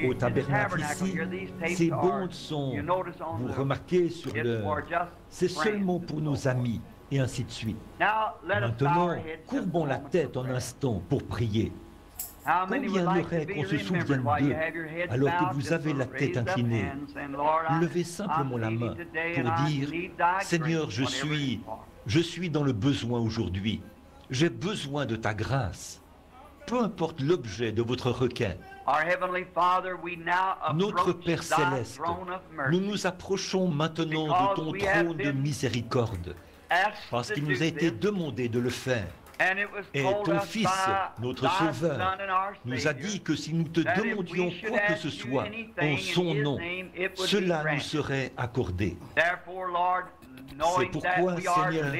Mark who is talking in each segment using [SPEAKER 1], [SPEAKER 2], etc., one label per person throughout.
[SPEAKER 1] au tabernacle ici, ces bondes sont, vous remarquez sur le, c'est seulement pour nos amis, et ainsi de suite. Maintenant, courbons la tête un instant pour prier. Combien aimerait qu'on se souvienne d'eux alors que vous avez la tête inclinée? Levez simplement la main pour dire, Seigneur, je suis dans le besoin aujourd'hui. J'ai besoin de ta grâce. Peu importe l'objet de votre requête. Notre Père céleste, nous nous approchons maintenant de ton trône de miséricorde, parce qu'il nous a été demandé de le faire. Et ton Fils, notre Sauveur, nous a dit que si nous te demandions quoi que ce soit en son nom, cela nous serait accordé. C'est pourquoi, Seigneur,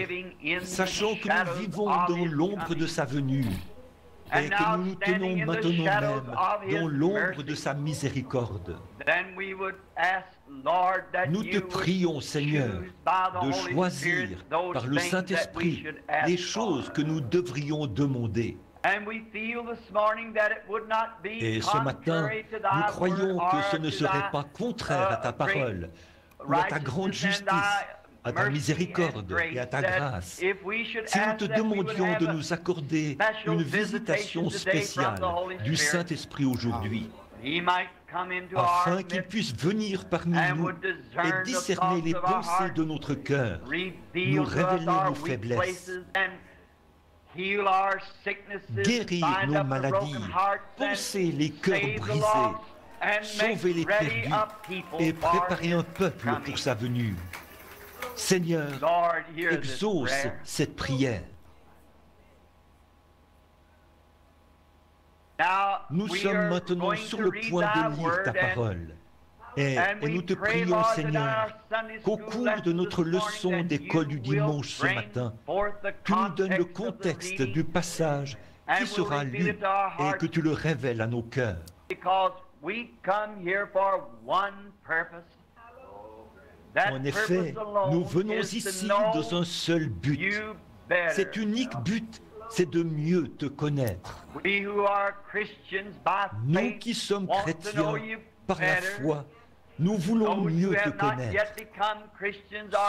[SPEAKER 1] sachant que nous vivons dans l'ombre de sa venue, et que nous nous tenons maintenant même dans l'ombre de sa miséricorde, nous te prions, Seigneur, de choisir par le Saint-Esprit les choses que nous devrions demander. Et ce matin, nous croyons que ce ne serait pas contraire à ta parole ou à ta grande justice, à ta miséricorde et à ta grâce. Si nous te demandions de nous accorder une visitation spéciale du Saint-Esprit aujourd'hui, afin qu'il puisse venir parmi nous et discerner les pensées de notre cœur, nous révéler nos faiblesses, guérir nos maladies, panser les cœurs brisés, sauver les perdus et préparer un peuple pour sa venue. Seigneur, exauce cette prière. Nous sommes maintenant sur le point de lire ta parole. Et nous te prions, Seigneur, qu'au cours de notre leçon d'école du dimanche ce matin, tu nous donnes le contexte du passage qui sera lu et que tu le révèles à nos cœurs. En effet, nous venons ici dans un seul but. Cet unique but, c'est de mieux te connaître. Nous qui sommes chrétiens par la foi, nous voulons mieux te connaître.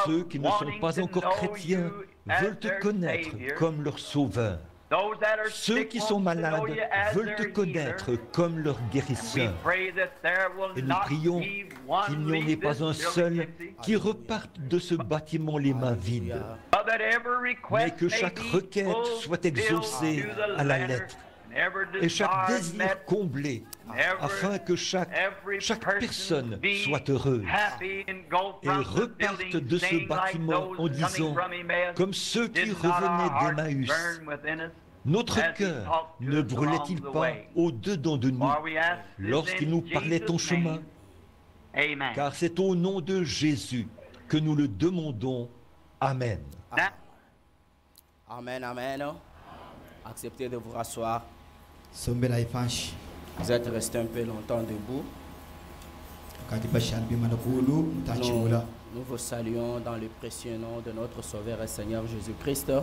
[SPEAKER 1] Ceux qui ne sont pas encore chrétiens veulent te connaître comme leur sauveur. Ceux qui sont malades veulent te connaître comme leur guérisseur. Et nous prions qu'il n'y en ait pas un seul qui reparte de ce bâtiment les mains vides, mais que chaque requête soit exaucée à la lettre et chaque désir comblé, afin que chaque personne soit heureuse et reparte de ce bâtiment en disant, comme ceux qui revenaient d'Emmaüs, notre cœur ne brûlait-il pas au-dedans de nous lorsqu'il nous parlait en chemin? Car c'est au nom de Jésus que nous le demandons. Amen.
[SPEAKER 2] Amen, amen. Acceptez de vous rasseoir. Vous êtes resté un peu longtemps debout. Nous vous saluons dans le précieux nom de notre Sauveur et Seigneur Jésus-Christ. Et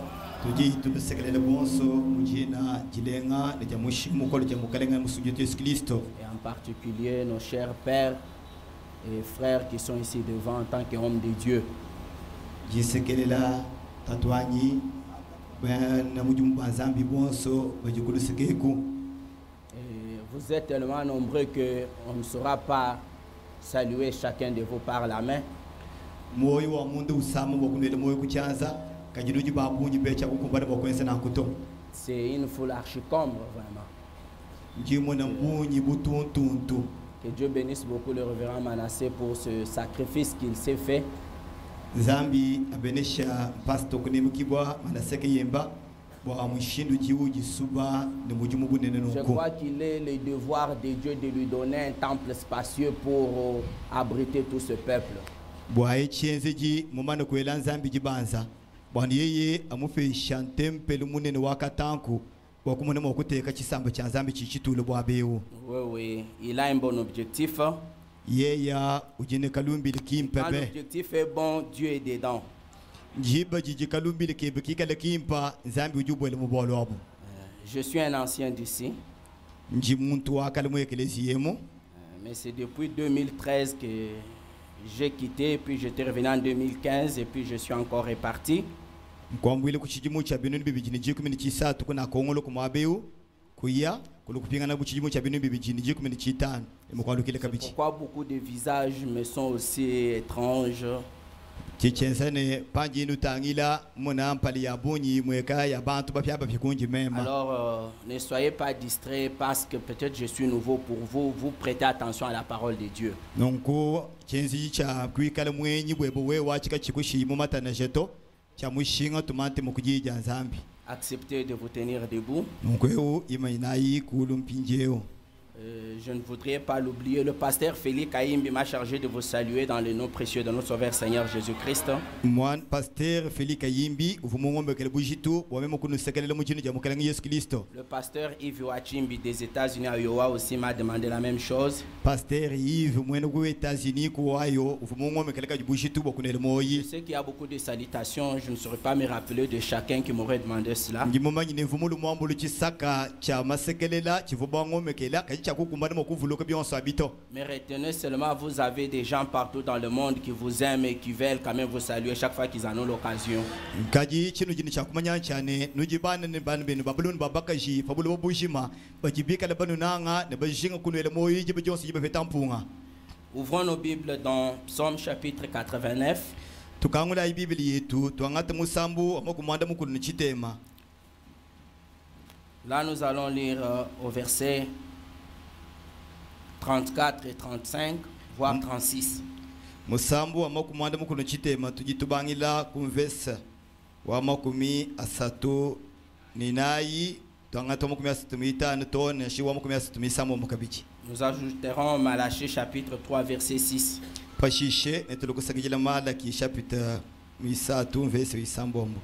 [SPEAKER 2] en particulier nos chers pères et frères qui sont ici devant en tant qu'hommes de Dieu. Vous êtes tellement nombreux qu'on ne saura pas saluer chacun de vous par la main. C'est une foule archicombre, vraiment. Que Dieu bénisse beaucoup le révérend Manassé pour ce sacrifice qu'il s'est fait. Je crois qu'il est le devoir de Dieu de lui donner un temple spacieux pour abriter tout ce peuple. Oui, il a un bon objectif. Quand l'objectif est bon, Dieu est dedans. Je suis un ancien d'ici. Mais c'est depuis 2013 que j'ai quitté, puis j'étais revenu en 2015 et puis je suis encore reparti.
[SPEAKER 1] Pourquoi
[SPEAKER 2] beaucoup de visages me sont aussi étranges. Alors ne soyez pas distraits parce que peut-être je suis nouveau pour vous. Vous prêtez attention à la parole de Dieu. Acceptez de vous tenir debout. Je ne voudrais pas l'oublier. Le pasteur Félix Kayimbi m'a chargé de vous saluer dans le nom précieux de notre Sauveur Seigneur Jésus-Christ.
[SPEAKER 3] Moi, pasteur Félix Kayimbi,
[SPEAKER 2] le pasteur Yves Wachimbi des États-Unis à Iowa aussi m'a demandé la même chose.
[SPEAKER 3] Pasteur Yves, États-Unis,
[SPEAKER 2] je sais qu'il y a beaucoup de salutations. Je ne saurais pas me rappeler de chacun qui m'aurait demandé cela. Mais retenez seulement, vous avez des gens partout dans le monde qui vous aiment et qui veulent quand même vous saluer chaque fois qu'ils en ont l'occasion. Ouvrons nos Bibles dans Psaume chapitre 89. Là, nous allons lire au verset 34 et 35, voire 36.
[SPEAKER 3] Musambu wa makumanda mukuno chitema tujitubangila kumvesa wa makumi asatu ninayi twangata makumi asatu mitano tone shi wa makumi asatu misamo mukabichi.
[SPEAKER 2] Nous ajouterons Malachie chapitre 3 verset 6.
[SPEAKER 3] Pashishe netulukusagijila Malaki chapitre misatu verset isambombo.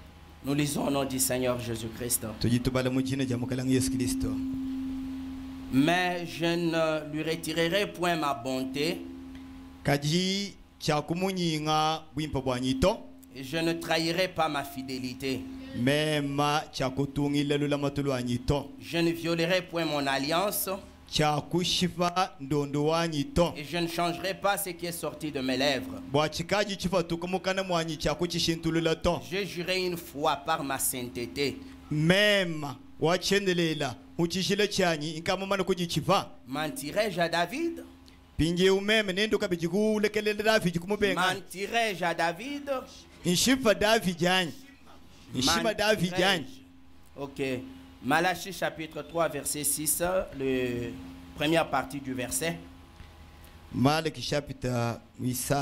[SPEAKER 2] Nous lisons au nom du Seigneur Jésus-Christ.
[SPEAKER 3] Tujitubala mu jina rya mukalangu Yesu Kristo.
[SPEAKER 2] Mais je ne lui retirerai point ma bonté.
[SPEAKER 3] Kaji chakumunyinga bwimpa bwanyito.
[SPEAKER 2] Et je ne trahirai pas ma fidélité.
[SPEAKER 3] Mema chakutungila lula matulu anyito.
[SPEAKER 2] Je ne violerai point mon alliance.
[SPEAKER 3] Chakushifa ndondo wanyito.
[SPEAKER 2] Et je ne changerai pas ce qui est sorti de mes lèvres.
[SPEAKER 3] Bwachikaji chifa tukumukana mwanyi chakuchishintulula to.
[SPEAKER 2] Je jurai une fois par ma sainteté.
[SPEAKER 3] Mema wachendelela uchishile chanyi inkamumana kujichiva.
[SPEAKER 2] Mentirai-je à David?
[SPEAKER 3] Pinje umeme nendo kabijigu lekelele David kumubenga.
[SPEAKER 2] Mentirai-je à David?
[SPEAKER 3] Inshifa David jani. Inshima David jani.
[SPEAKER 2] OK. Malachie chapitre 3 verset 6, la première partie du verset.
[SPEAKER 3] Malachie chapitre 8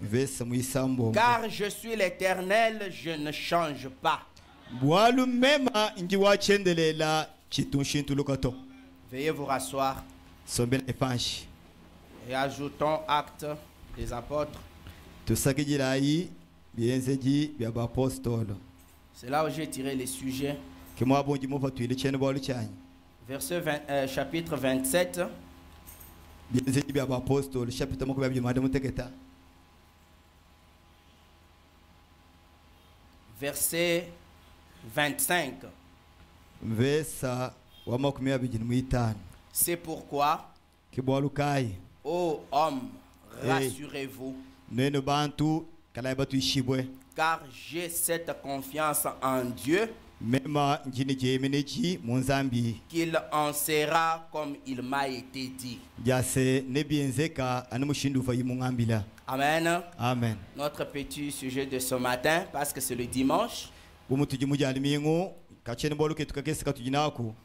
[SPEAKER 3] verset 8.
[SPEAKER 2] Car je suis l'Éternel, je ne change pas. Veuillez vous rasseoir. Et ajoutons Actes des Apôtres. C'est là où j'ai tiré les sujets. Verset chapitre 27. Verset 25. C'est pourquoi, ô homme, rassurez-vous, car j'ai cette confiance en Dieu, qu'il en sera comme il m'a été dit. Amen.
[SPEAKER 3] Amen.
[SPEAKER 2] Notre petit sujet de ce matin, parce que c'est le dimanche.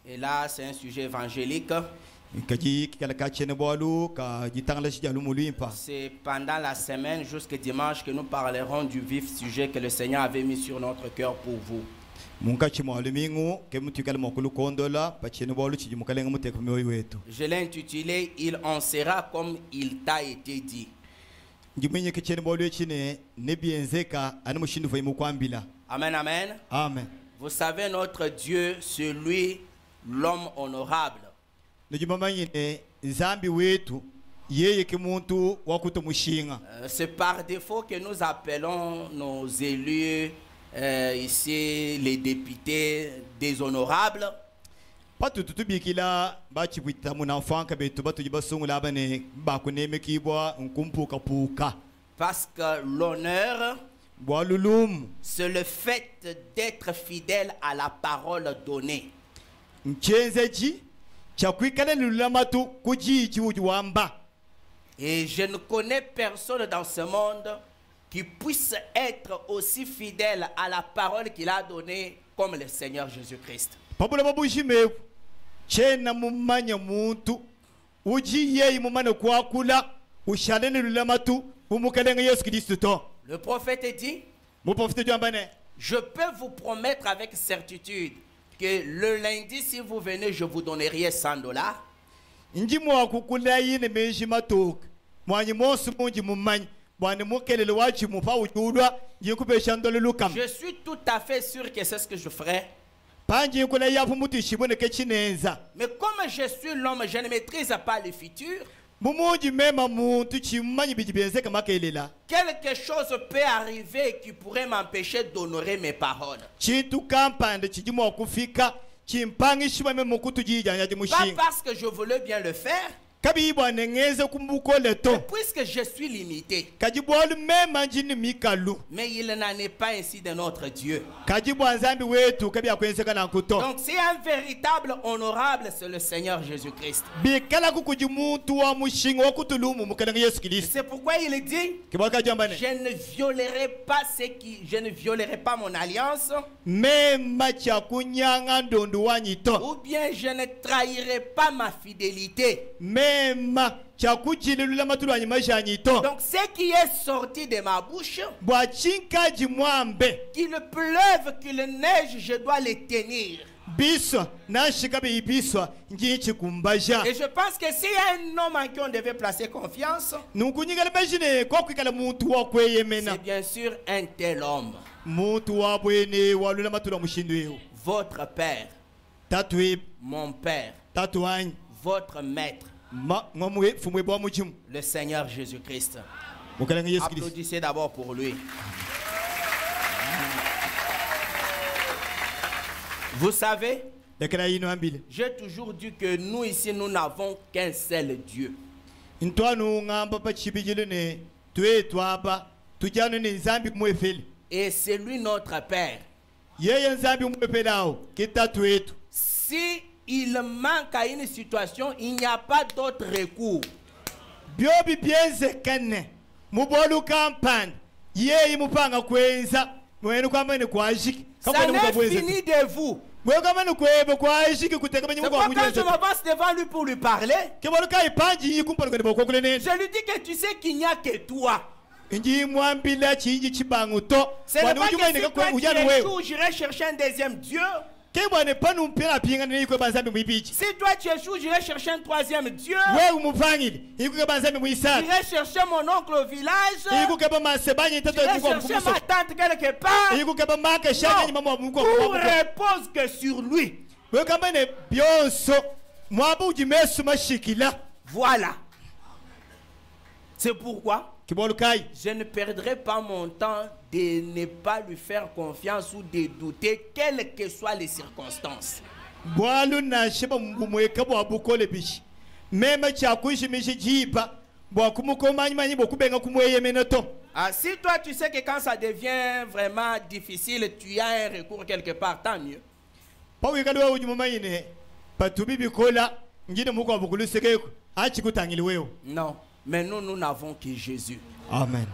[SPEAKER 2] Et là, c'est un sujet évangélique. C'est pendant la semaine jusqu'à dimanche que nous parlerons du vif sujet que le Seigneur avait mis sur notre cœur pour vous. Je l'ai intitulé « Il en sera comme il t'a été dit ». Amen, amen.
[SPEAKER 3] Amen.
[SPEAKER 2] Vous savez, notre Dieu, c'est lui, l'homme honorable. C'est par défaut que nous appelons nos élus ici, les députés déshonorables.
[SPEAKER 3] Patu tutubikila bachibwita muna enfant kabetu batu jibasungula bane bakuneme kibwa nkumpuka puka.
[SPEAKER 2] Parce que l'honneur,
[SPEAKER 3] Bwalulum
[SPEAKER 2] c'est le fait d'être fidèle à la parole donnée.
[SPEAKER 3] mchenzeji chakwikala lulamatu kujiji ujuwamba.
[SPEAKER 2] Et je ne connais personne dans ce monde qui puisse être aussi fidèle à la parole qu'il a donnée comme le Seigneur Jésus-Christ.
[SPEAKER 3] Pabula babushime chena mumanya muntu ujiye mumana kwakula ushalene lulamatu umukalenga Yesu Kristo.
[SPEAKER 2] Le prophète dit,
[SPEAKER 3] Mon prophète Diambane,
[SPEAKER 2] je peux vous promettre avec certitude que le lundi, si vous venez, je vous donnerai $100.
[SPEAKER 3] nji mwa kukula yine menji matoka mwanyi monsu munji mumanyi bwana mukelele wachi mupa uchudwa yikupe shandolo lukam.
[SPEAKER 2] Je suis tout à fait sûr que c'est ce que je ferai.
[SPEAKER 3] Panji kula yafu mutu shibone kechinenza.
[SPEAKER 2] Mais comme je suis l'homme, je ne maîtrise pas le futur.
[SPEAKER 3] Mumunji mema muntu chimanyi bijibenze kama kelela.
[SPEAKER 2] Quelque chose peut arriver qui pourrait m'empêcher d'honorer mes paroles.
[SPEAKER 3] Chintu kampande chijimo kufika chimpangi shiba mema kutu jijanya
[SPEAKER 2] Pas
[SPEAKER 3] jimushinga.
[SPEAKER 2] parce que je voulais bien le faire,
[SPEAKER 3] Kabi bwana ngeze kumbuko leto.
[SPEAKER 2] mais puisque je suis limité.
[SPEAKER 3] Kajibwalu mema njini mikalu.
[SPEAKER 2] Mais il n'en est pas ainsi de notre Dieu.
[SPEAKER 3] Kajibwa nzambi wetu kabi akwenzeka na kuto.
[SPEAKER 2] Donc c'est un véritable honorable, c'est le Seigneur Jésus-Christ.
[SPEAKER 3] Bikala kukujimuntu wa mushinga wa kutulumu mukalenga Yesu Kristo.
[SPEAKER 2] C'est pourquoi il dit,
[SPEAKER 3] Kibwaka Diambane.
[SPEAKER 2] je ne violerai pas mon alliance,
[SPEAKER 3] Mema chakunyanga ndondu wanyito.
[SPEAKER 2] ou bien je ne trahirai pas ma fidélité.
[SPEAKER 3] Mema chakujililula matulu wanyima shanyito.
[SPEAKER 2] Donc ce qui est sorti de ma bouche,
[SPEAKER 3] Bwachinka jimwambe.
[SPEAKER 2] qu'il pleuve, qu'il neige, je dois les tenir.
[SPEAKER 3] Biswa na shikabe ibiswa njichi kumbaja.
[SPEAKER 2] Et je pense que s'il y a un homme en qui on devait placer confiance,
[SPEAKER 3] Nukunyigala mejine kwa kwikala muntu wa kweyemena.
[SPEAKER 2] c'est bien sûr un tel homme,
[SPEAKER 3] Muntu wa bwene walula matulu wa mushindweo.
[SPEAKER 2] votre père,
[SPEAKER 3] Tatwe
[SPEAKER 2] mon père,
[SPEAKER 3] tatuanyi.
[SPEAKER 2] votre maître,
[SPEAKER 3] Mwamwe fumwe bwa mujimu.
[SPEAKER 2] le Seigneur Jésus-Christ.
[SPEAKER 3] Mukalenga Yesu Kristo.
[SPEAKER 2] Applaudissez d'abord pour lui. Vous savez,
[SPEAKER 3] Lekala yino ambile.
[SPEAKER 2] j'ai toujours dit que nous ici, nous n'avons qu'un seul Dieu.
[SPEAKER 3] Ntwanu ngamba pa chibijilene. Twe twaba. Tujano ni nzambi kumwefeli.
[SPEAKER 2] Et c'est lui notre Père.
[SPEAKER 3] Yeye nzambi kumwefeli kitatu wetu.
[SPEAKER 2] Si il manque à une situation, il n'y a pas d'autre recours.
[SPEAKER 3] Byobi bienze kane. Mubolu kampani. Yeye mupanga kwenza. Mwenu kwa mwenu kwa ajiki.
[SPEAKER 2] Ça n'est fini de vous.
[SPEAKER 3] C'est pourquoi quand
[SPEAKER 2] je m'avance devant lui pour lui parler, je lui dis que tu sais qu'il n'y a que toi. Ce n'est pas que si toi tu échoues, j'irai chercher un deuxième Dieu. Si toi tu échoues, j'irai chercher un troisième Dieu. J'irai chercher mon oncle au village. J'irai chercher ma tante quelque part. Non, tout repose que sur lui. Voilà. C'est pourquoi je ne perdrai pas mon temps de ne pas lui faire confiance ou de douter, quelles que soient les circonstances. Ah, si toi tu sais que quand ça devient vraiment difficile, tu as un recours quelque part, tant mieux. Non, mais nous n'avons que Jésus.
[SPEAKER 3] Amen.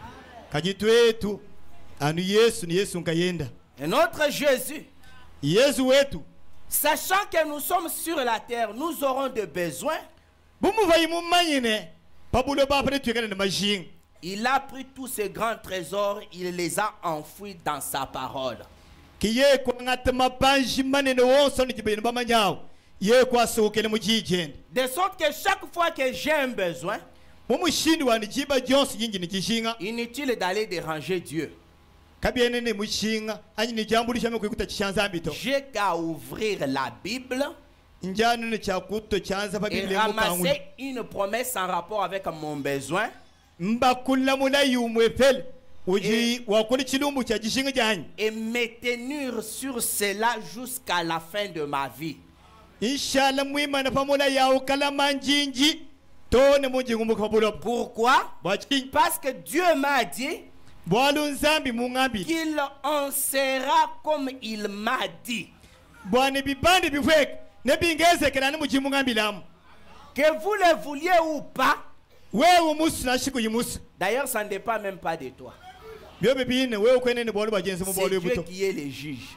[SPEAKER 2] Et notre Jésus, sachant que nous sommes sur la terre, nous aurons des besoins. Il a pris tous ces grands trésors, il les a enfouis dans sa parole. De sorte que chaque fois que j'ai un besoin, inutile d'aller déranger Dieu. J'ai qu'à ouvrir la Bible et ramasser une promesse en rapport avec mon besoin. Et me tenir sur cela jusqu'à la fin de ma vie.
[SPEAKER 3] Inshallah muimana pamoja yao kala manjinji tone munji ngumukabulo.
[SPEAKER 2] Pourquoi? Parce que Dieu m'a dit qu'il en sera comme il m'a dit. Que vous le vouliez ou pas. D'ailleurs, ça ne dépend même pas de toi. C'est Dieu qui est le juge.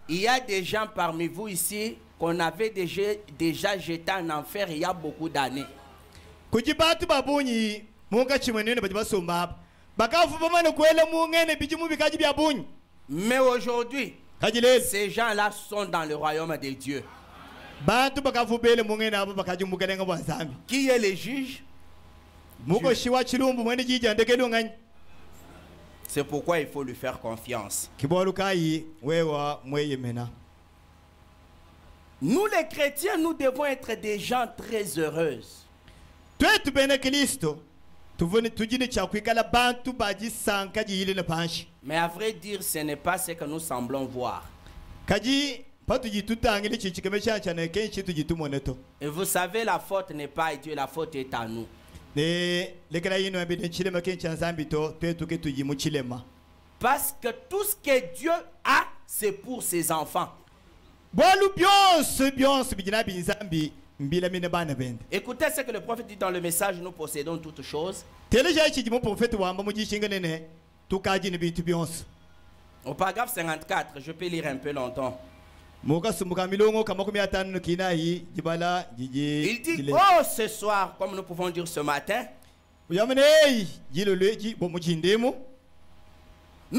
[SPEAKER 2] Il y a des gens parmi vous ici qu'on avait déjà jeté en enfer il y a beaucoup d'années. Mais aujourd'hui, ces gens-là sont dans le royaume de Dieu. Qui est le juge? C'est pourquoi il faut lui faire confiance. Nous les chrétiens, nous devons être des gens très heureux. Mais à vrai dire, ce n'est pas ce que nous semblons voir. Et vous savez, la faute n'est pas à Dieu, la faute est à nous. Parce que tout ce que Dieu a, c'est pour ses enfants. Écoutez ce que le prophète dit dans le message, nous possédons toutes choses. Au paragraphe 54, je peux lire un peu longtemps. Il dit, oh, ce soir, comme nous pouvons dire ce matin, nous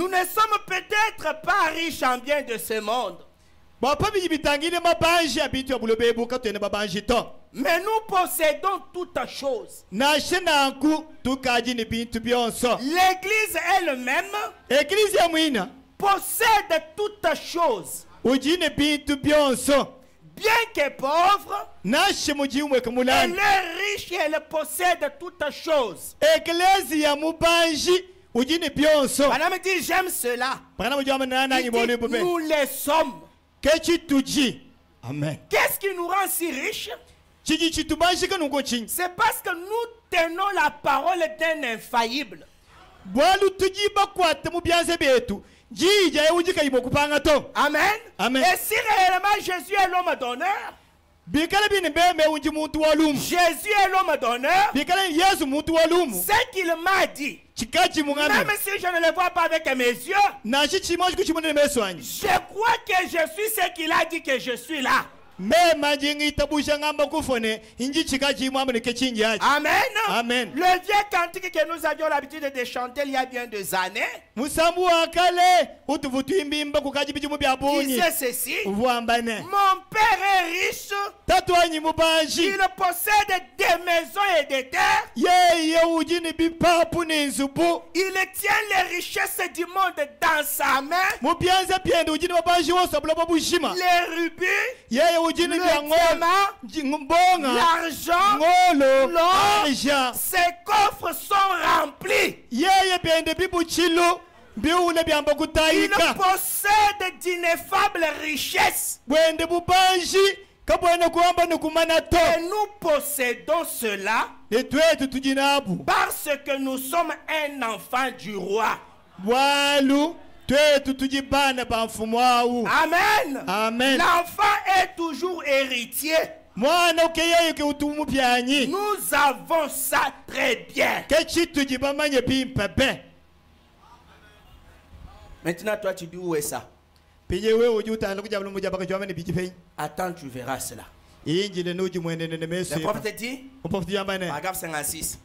[SPEAKER 2] ne sommes peut-être pas riches en biens de ce monde. Mais nous possédons toutes choses. L'église elle-même possède toutes choses. Bien que pauvre, elle est riche et elle possède toutes choses. Madame dit, j'aime cela. Il dit, nous les sommes.
[SPEAKER 3] Amen.
[SPEAKER 2] Qu'est-ce qui nous rend si riches? C'est parce que nous tenons la parole d'un infaillible. Amen.
[SPEAKER 3] Amen.
[SPEAKER 2] Et si réellement Jésus est l'homme d'honneur, Jésus est l'homme d'honneur, ce qu'il m'a dit, même si je ne le vois pas avec mes yeux, je crois que je suis ce qu'il a dit que je suis là. Amen.
[SPEAKER 3] Amen.
[SPEAKER 2] Le vieux cantique que nous avions l'habitude de chanter il y a bien des années, il disait ceci: mon père est riche, il possède des maisons et des terres, il tient les richesses du monde dans sa main, les rubis, le diamant, l'argent, l'or, ses coffres sont remplis. Il possède d'ineffables richesses. Et nous possédons cela parce que nous sommes un enfant du roi. Amen.
[SPEAKER 3] Amen.
[SPEAKER 2] L'enfant est toujours héritier. Nous avons ça très bien. Maintenant, toi, tu dis où est ça? Attends, tu verras cela. Le prophète dit, paragraphe 56.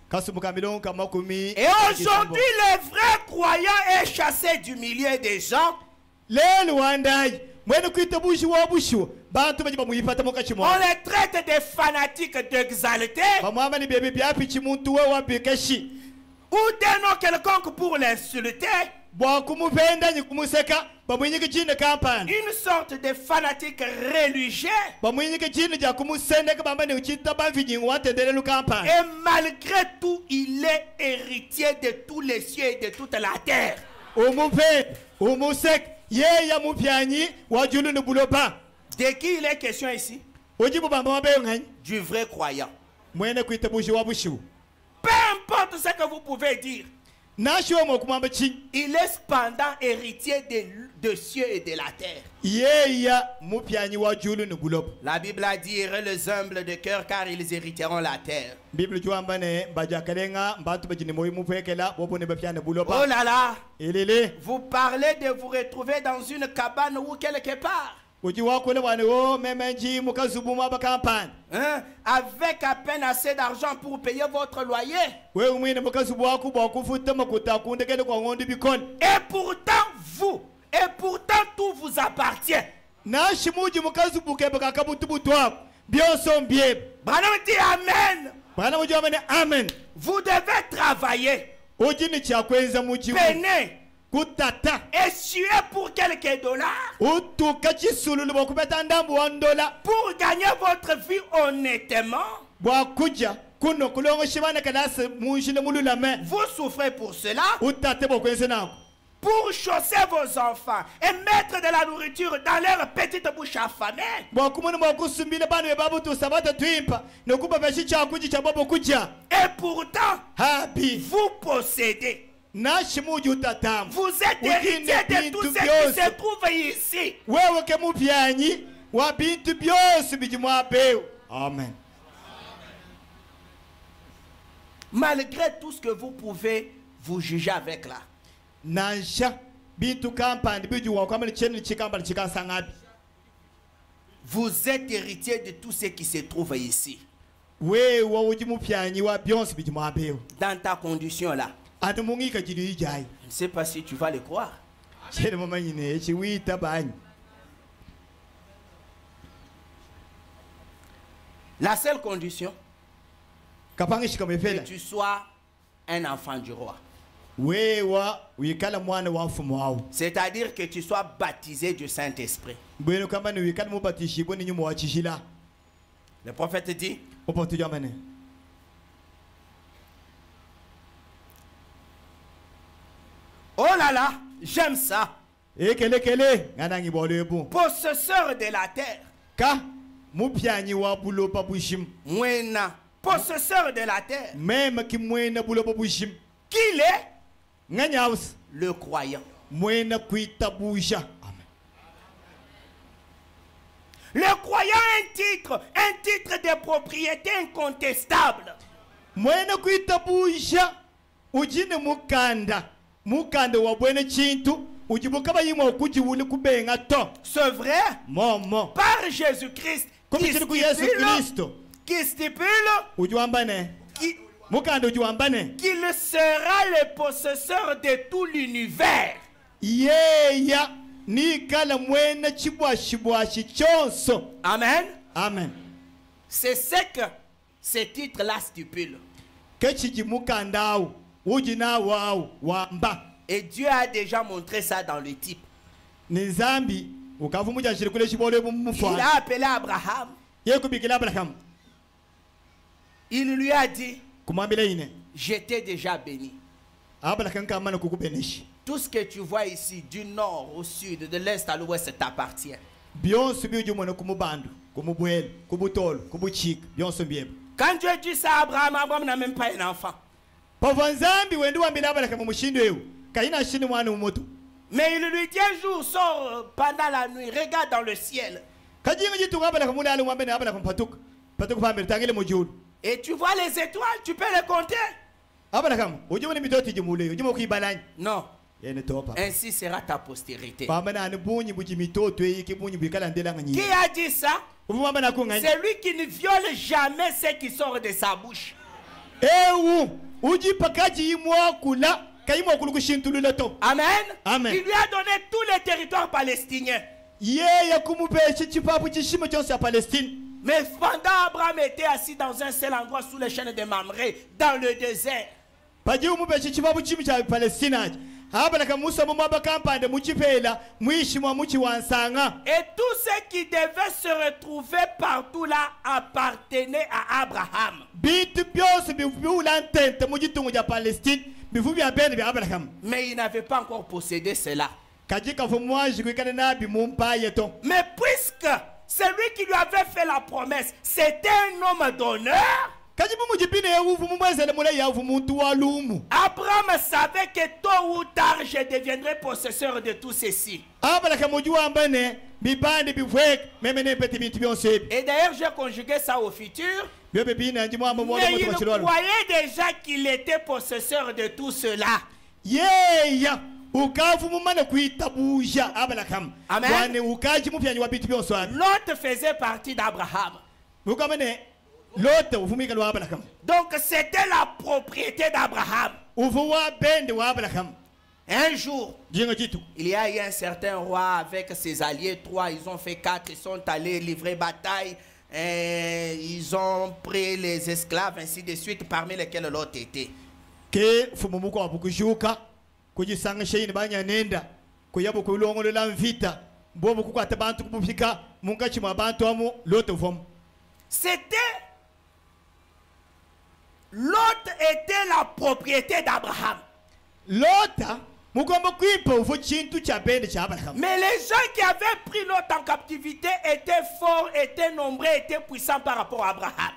[SPEAKER 2] Et aujourd'hui, le vrai croyant est chassé du milieu des gens. On les traite des fanatiques d'exaltés ou d'un nom quelconque pour l'insulter. Une sorte de fanatique religieux. Et malgré tout, il est héritier de tous les cieux et de toute la terre.
[SPEAKER 3] yeya mupyanyi wa julu ne bulopa.
[SPEAKER 2] De qui il est question ici?
[SPEAKER 3] Ojibu bamba mabe ngani?
[SPEAKER 2] Du vrai croyant.
[SPEAKER 3] Mwene kuite bushi wa bushu.
[SPEAKER 2] Peu importe ce que vous pouvez dire. Il est cependant héritier de cieux et de la terre. La Bible a dit, heureux les humbles de cœur car ils hériteront la terre. Oh là là, vous parlez de vous retrouver dans une cabane ou quelque part. Hein? Avec à peine assez d'argent pour payer votre loyer. Et pourtant tout vous appartient. Branham dit Amen.
[SPEAKER 3] Amen.
[SPEAKER 2] Vous devez travailler. Peiner. Essuyer pour quelques dollars. Pour gagner votre vie honnêtement. Vous souffrez pour cela. Pour chausser vos enfants et mettre de la nourriture dans leur petite bouche affamée. Et pourtant, vous possédez. Vous êtes héritier de tout ce qui se trouve ici.
[SPEAKER 3] Amen.
[SPEAKER 2] Malgré tout ce que vous pouvez vous juger avec là. Vous êtes héritier de tout ce qui se trouve ici. Dans ta condition là. Je ne sais pas si tu vas le croire. La seule condition, que tu sois un enfant du roi. C'est-à-dire que tu sois baptisé du Saint-Esprit. Le prophète dit, oh là là, j'aime ça. Possesseur de la terre. Possesseur de la terre. Qu'il est le croyant. Le croyant a un titre de propriété incontestable. C'est vrai. Par Jésus-Christ qui stipule qu'il sera le possesseur de tout l'univers. Amen.
[SPEAKER 3] Amen.
[SPEAKER 2] C'est ce que ce titre-là stipule. Et Dieu a déjà montré ça dans le type. Il a appelé Abraham. Il lui a dit, je t'ai déjà béni. Tout ce que tu vois ici, du nord au sud, de l'est à l'ouest, t'appartient. Quand Dieu dit ça à Abraham, Abraham n'a même pas un enfant. Mais il lui dit un jour, sors pendant la nuit, regarde dans le ciel. Et tu vois les étoiles, tu peux les compter? Non. Ainsi sera ta postérité. Qui a dit ça? C'est lui qui ne viole jamais ce qui sort de sa bouche. Amen.
[SPEAKER 3] Amen.
[SPEAKER 2] Il lui a donné tous les territoires palestiniens. Mais pendant Abraham était assis dans un seul endroit sous les chaînes de Mamré, dans le désert.
[SPEAKER 3] Et tout
[SPEAKER 2] ce qui devait se retrouver partout là appartenait à Abraham. Mais il n'avait pas encore possédé cela. Mais puisque celui qui lui avait fait la promesse, c'était un homme d'honneur, Abraham savait que tôt ou tard je deviendrai possesseur de tout ceci. Et d'ailleurs, j'ai conjugué ça au futur. Mais il croyait déjà qu'il était possesseur de tout cela. Amen. L'autre faisait partie d'Abraham. Donc c'était la propriété d'Abraham. Un jour, il y a eu un certain roi avec ses alliés, 3, ils ont fait 4, ils sont allés livrer bataille, et ils ont pris les esclaves, ainsi de suite, parmi lesquels l'autre était. C'était l'autre était la propriété d'Abraham. Mais les gens qui avaient pris l'autre en captivité étaient forts, étaient nombreux, étaient puissants par rapport à Abraham.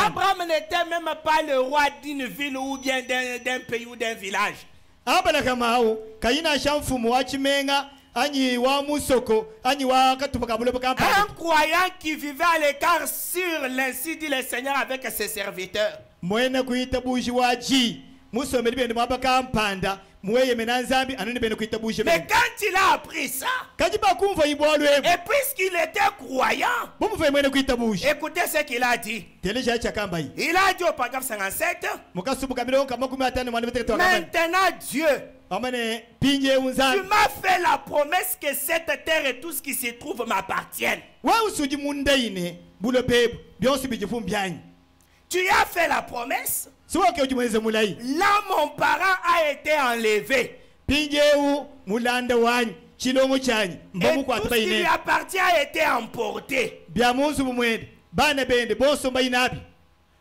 [SPEAKER 2] Abraham n'était même pas le roi d'une ville ou bien d'un pays ou d'un village.
[SPEAKER 4] Un
[SPEAKER 2] croyant qui vivait à l'écart sur l'ainsi dit le Seigneur avec ses serviteurs.
[SPEAKER 4] Mais quand
[SPEAKER 2] il a appris ça, et puisqu'il était croyant, écoutez ce qu'il a dit. Il a dit au paragraphe 57, maintenant Dieu, tu m'as fait la promesse que cette terre et tout ce qui se trouve m'appartiennent. Tu as fait la promesse. Là, mon parent a été enlevé. Et tout ce qui lui appartient a été emporté.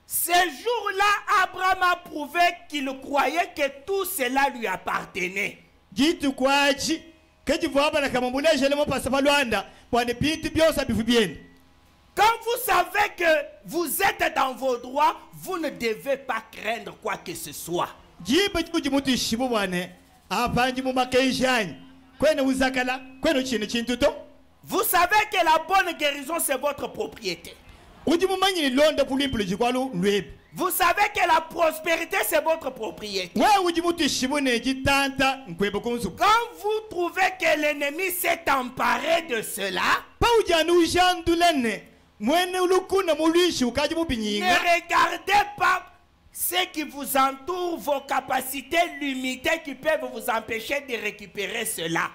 [SPEAKER 2] Ce jour-là, Abraham a prouvé qu'il croyait que tout cela lui appartenait. Quand vous savez que vous êtes dans vos droits, vous ne devez pas craindre quoi que ce soit. Vous savez que la bonne guérison, c'est votre propriété. Vous savez que la prospérité, c'est votre propriété. Quand vous trouvez que l'ennemi s'est emparé de cela, ne regardez pas ce qui vous entoure, vos capacités limitées qui peuvent vous empêcher de récupérer cela.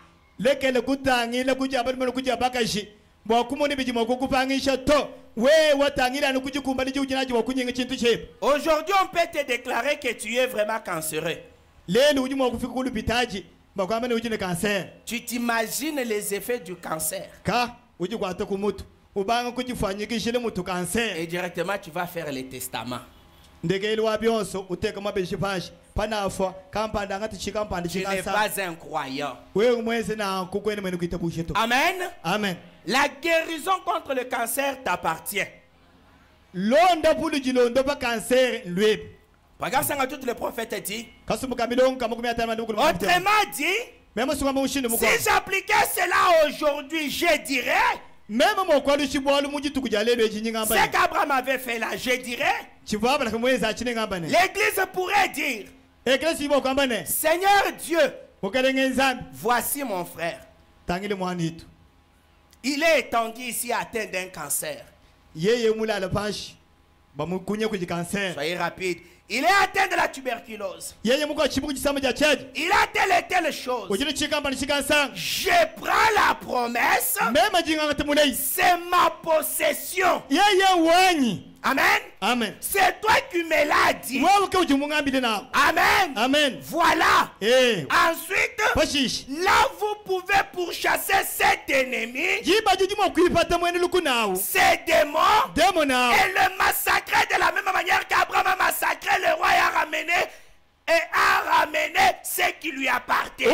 [SPEAKER 2] Aujourd'hui, on peut te déclarer que tu es vraiment cancéreux. Tu t'imagines les effets du cancer. Et directement, tu vas faire les testaments. Tu n'es pas un croyant. Amen.
[SPEAKER 4] Amen.
[SPEAKER 2] La guérison contre le cancer t'appartient. Regarde ça, tout le prophète dit. Autrement dit, si j'appliquais cela aujourd'hui, je dirais. Ce qu'Abraham avait fait là, je dirais. L'église pourrait dire, Seigneur Dieu, voici mon frère. Il est étendu ici atteint d'un cancer. Soyez rapide. Il est atteint de la tuberculose. Il a telle chose. Je prends la promesse. C'est ma possession. Amen.
[SPEAKER 4] Amen.
[SPEAKER 2] C'est toi qui me l'as dit. Amen.
[SPEAKER 4] Amen.
[SPEAKER 2] Voilà. Ensuite, là vous pouvez pourchasser cet ennemi, ces démons, et le massacrer de de la même manière qu'Abraham a massacré le roi et a ramené ce qui lui appartenait.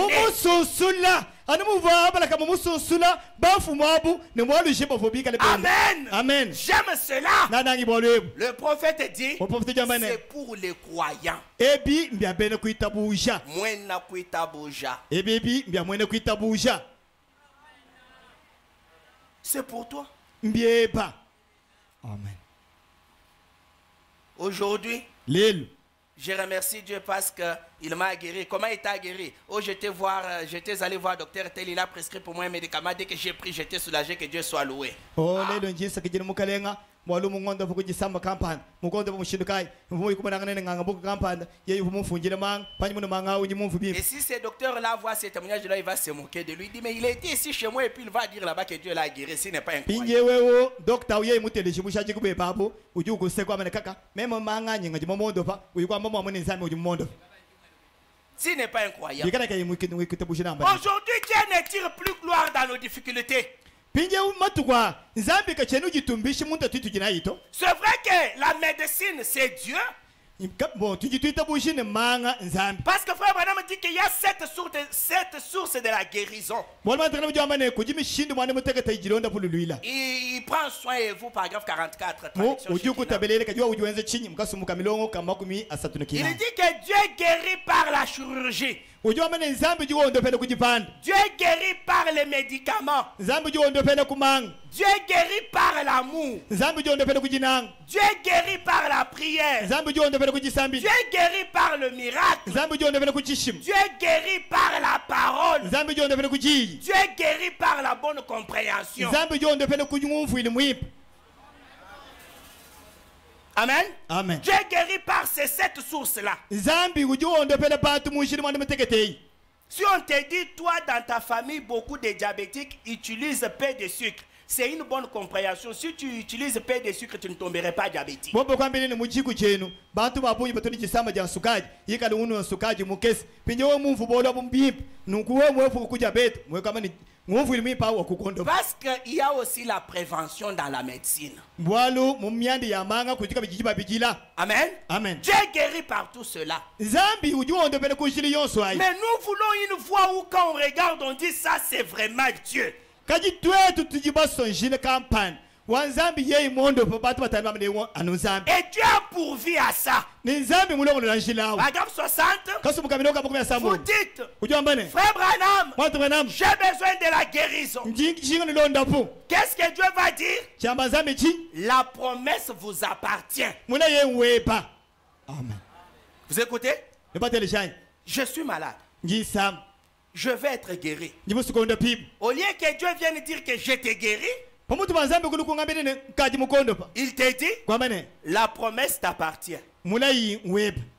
[SPEAKER 2] Amen.
[SPEAKER 3] Amen.
[SPEAKER 2] J'aime cela. Le prophète dit, c'est pour les croyants. C'est pour toi.
[SPEAKER 3] Amen.
[SPEAKER 2] Aujourd'hui, je remercie Dieu parce qu'il m'a guéri. Comment il t'a guéri? Oh, j'étais allé voir docteur tel, il a prescrit pour moi un médicament. Dès que j'ai pris, j'étais soulagé, que Dieu soit loué. Et si ce docteur-là voit ces témoignages-là, il va se moquer de lui. Il dit, mais il était ici chez moi et puis il va dire là-bas que Dieu l'a guéri. Ce n'est pas incroyable. Ce n'est pas incroyable. Aujourd'hui, Dieu ne tire plus gloire dans nos difficultés. C'est vrai que la médecine, c'est Dieu. Parce que frère Branham dit qu'il y a sept sources de la guérison. Il prend soin de vous, paragraphe 44. Il dit que Dieu guérit par la chirurgie. Dieu guérit par les médicaments. Dieu guérit par l'amour. Dieu guérit par la prière. Dieu guérit par le miracle. Dieu guérit par la parole. Dieu guérit par la bonne compréhension. Amen.
[SPEAKER 3] Amen.
[SPEAKER 2] Dieu guérit par ces sept sources-là. Si on te dit, toi dans ta famille, beaucoup de diabétiques utilisent peu de sucre, c'est une bonne compréhension. Si tu utilises peu de sucre, tu ne tomberais pas diabétique. Parce qu'il y a aussi la prévention dans la médecine. Amen.
[SPEAKER 3] Amen.
[SPEAKER 2] Dieu guérit par tout cela. Mais nous voulons une fois où quand on regarde, on dit ça c'est vraiment Dieu. Et Dieu a pourvu à ça. Paragraphe 60. Vous dites, frère Branham, j'ai besoin de la guérison. Qu'est-ce que Dieu va dire? La promesse vous appartient.
[SPEAKER 3] Amen.
[SPEAKER 2] Vous écoutez? Je suis malade. Je vais être guéri. Au lieu que Dieu vienne dire que je t'ai guéri, il te dit, la promesse t'appartient.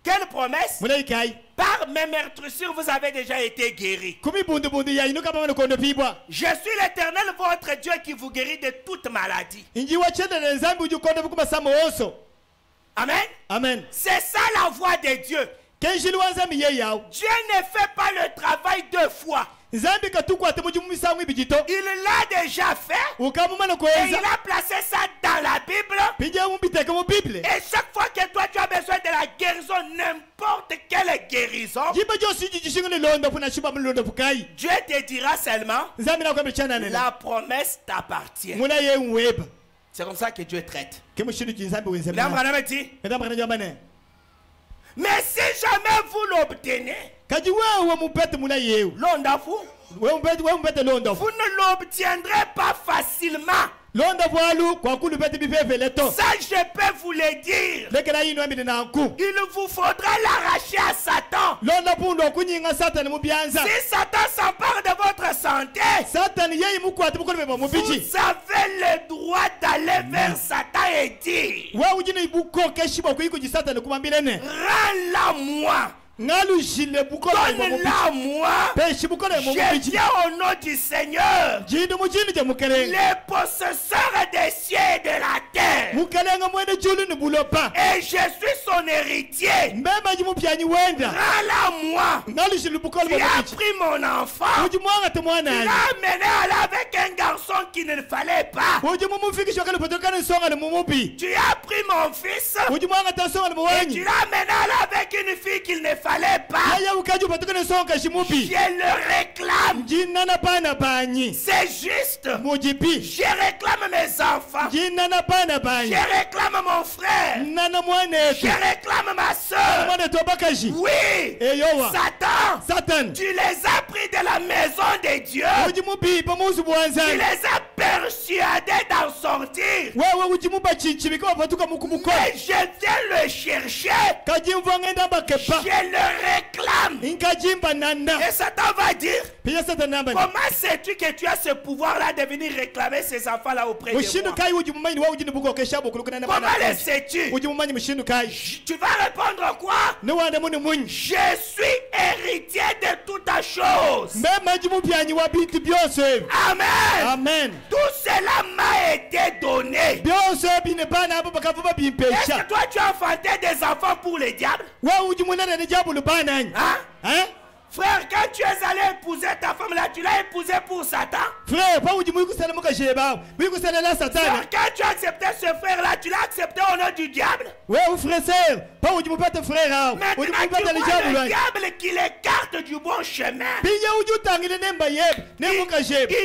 [SPEAKER 2] Quelle promesse? Par mes meurtrissures, vous avez déjà été guéri. Je suis l'Éternel, votre Dieu, qui vous guérit de toute maladie. Amen.
[SPEAKER 3] Amen.
[SPEAKER 2] C'est ça la voix de Dieu. Dieu ne fait pas le travail deux fois. Il l'a déjà fait et il a placé ça dans la Bible. Et chaque fois que toi tu as besoin de la guérison, n'importe quelle guérison, Dieu te dira seulement, la promesse t'appartient. C'est comme ça que Dieu traite. Mais si jamais vous l'obtenez, vous ne l'obtiendrez pas facilement. Ça, je peux vous le dire. Il vous faudra l'arracher à Satan. Si Satan s'empare de votre santé, vous avez le droit d'aller vers Satan et dire, rends-la moi. Donne-la moi. Je viens au nom du Seigneur, les possesseurs des cieux et de la terre. Et je suis son héritier. Rends-la moi. Tu as pris mon enfant. Tu l'as amené avec un garçon qu'il ne fallait pas. Tu as pris mon fils. Et tu l'as amené avec une fille qu'il ne fallait pas. Je le réclame. C'est juste. Je réclame mes enfants. Je réclame mon frère. Je réclame ma soeur. Oui. Satan, tu les as pris de la maison de Dieu. Tu les as persuadés d'en sortir. Mais je viens le chercher. Je le réclame. Et Satan va dire, comment sais-tu que tu as ce pouvoir-là de venir réclamer ces enfants-là auprès de moi? Comment le sais-tu? Tu vas répondre quoi? Je suis héritier de toute chose. Amen. Tout cela m'a été donné. Est-ce que toi tu as enfanté des enfants pour le diable? Hein? Frère, quand tu es allé épouser ta femme là, tu l'as épousée pour Satan. Frère, quand tu as accepté ce frère là, tu l'as accepté au nom du diable. Maintenant tu vois le diable qui l'écarte du bon chemin. Il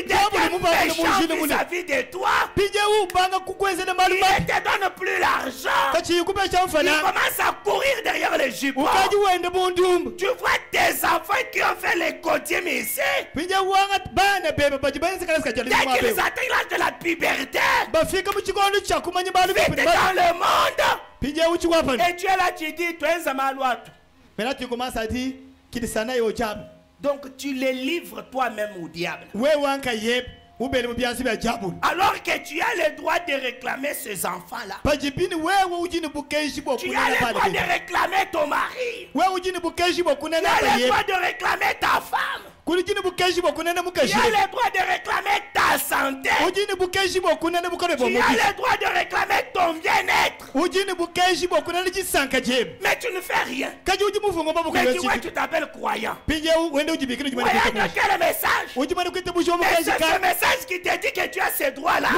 [SPEAKER 2] devient méchant vis-à-vis de toi. Il ne te donne plus l'argent. Il commence à courir derrière les jupons. Tu vois tes enfants qui ont fait les coutumes ici. Dès qu'ils atteignent l'âge de la puberté, vite dans le monde. Et tu es là, tu dis, tu es un malouat.
[SPEAKER 4] Maintenant tu commences à dire qu'il s'en aille au diable.
[SPEAKER 2] Donc tu les livres toi-même au diable.
[SPEAKER 4] Alors
[SPEAKER 2] que tu as le droit de réclamer ces enfants-là. Tu as le droit de réclamer ton mari. Tu as le droit de réclamer ta femme. Tu as le droit de réclamer ta santé. Tu as le droit de réclamer ton bien-être. Mais tu ne fais rien. Mais tu vois, tu t'appelles croyant. Croyant de quel message? Mais c'est ce message qui te dit que tu as ces droits-là.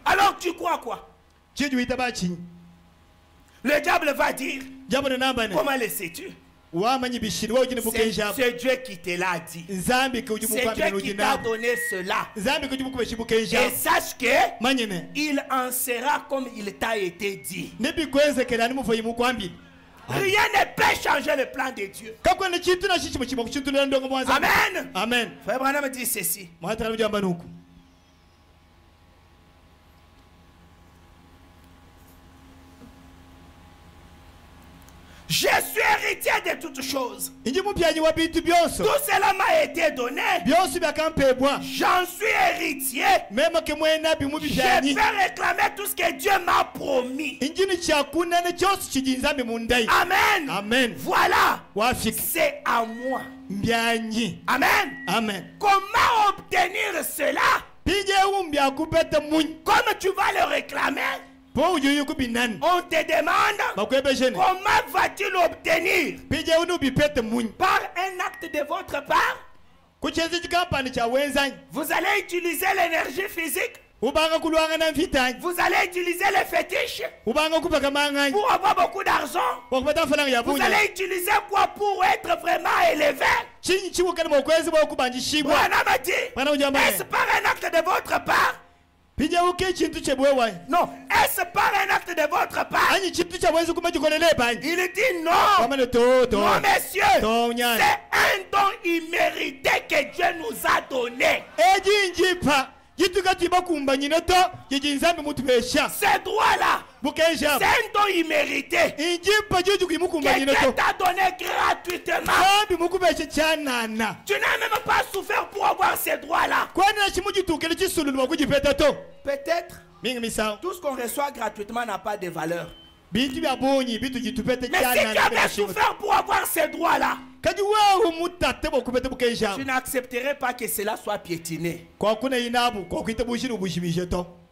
[SPEAKER 2] Alors tu crois quoi? Le diable va dire, comment le sais-tu? C'est Dieu qui te l'a dit. C'est Dieu qui t'a donné cela. Et sache que il en sera comme il t'a été dit. Rien ne peut changer le plan de Dieu. Amen.
[SPEAKER 4] Amen.
[SPEAKER 2] Frère Branham dit ceci. Je suis héritier de toutes choses. Tout cela m'a été donné. J'en suis héritier. Je vais réclamer tout ce que Dieu m'a promis. Amen.
[SPEAKER 4] Amen.
[SPEAKER 2] Voilà. C'est à moi. Amen.
[SPEAKER 4] Amen.
[SPEAKER 2] Comment obtenir cela? Comme tu vas le réclamer, on te demande comment vas-tu l'obtenir? Par un acte de votre part? Vous allez utiliser l'énergie physique? Vous allez utiliser les fétiches pour avoir beaucoup d'argent? Vous allez utiliser quoi pour être vraiment élevé? Branham a dit, est-ce par un acte de votre part? Non, est-ce par un acte de votre part? Il dit non. Non, messieurs, c'est un don immérité que Dieu nous a donné. Ces droits-là, c'est un don immérité que Dieu t'a donné gratuitement. Tu n'as même pas souffert pour avoir ces droits-là. Peut-être tout ce qu'on reçoit gratuitement n'a pas de valeur. Mais si tu as bien souffert pour avoir ces droits-là, tu n'accepterais pas que cela soit piétiné.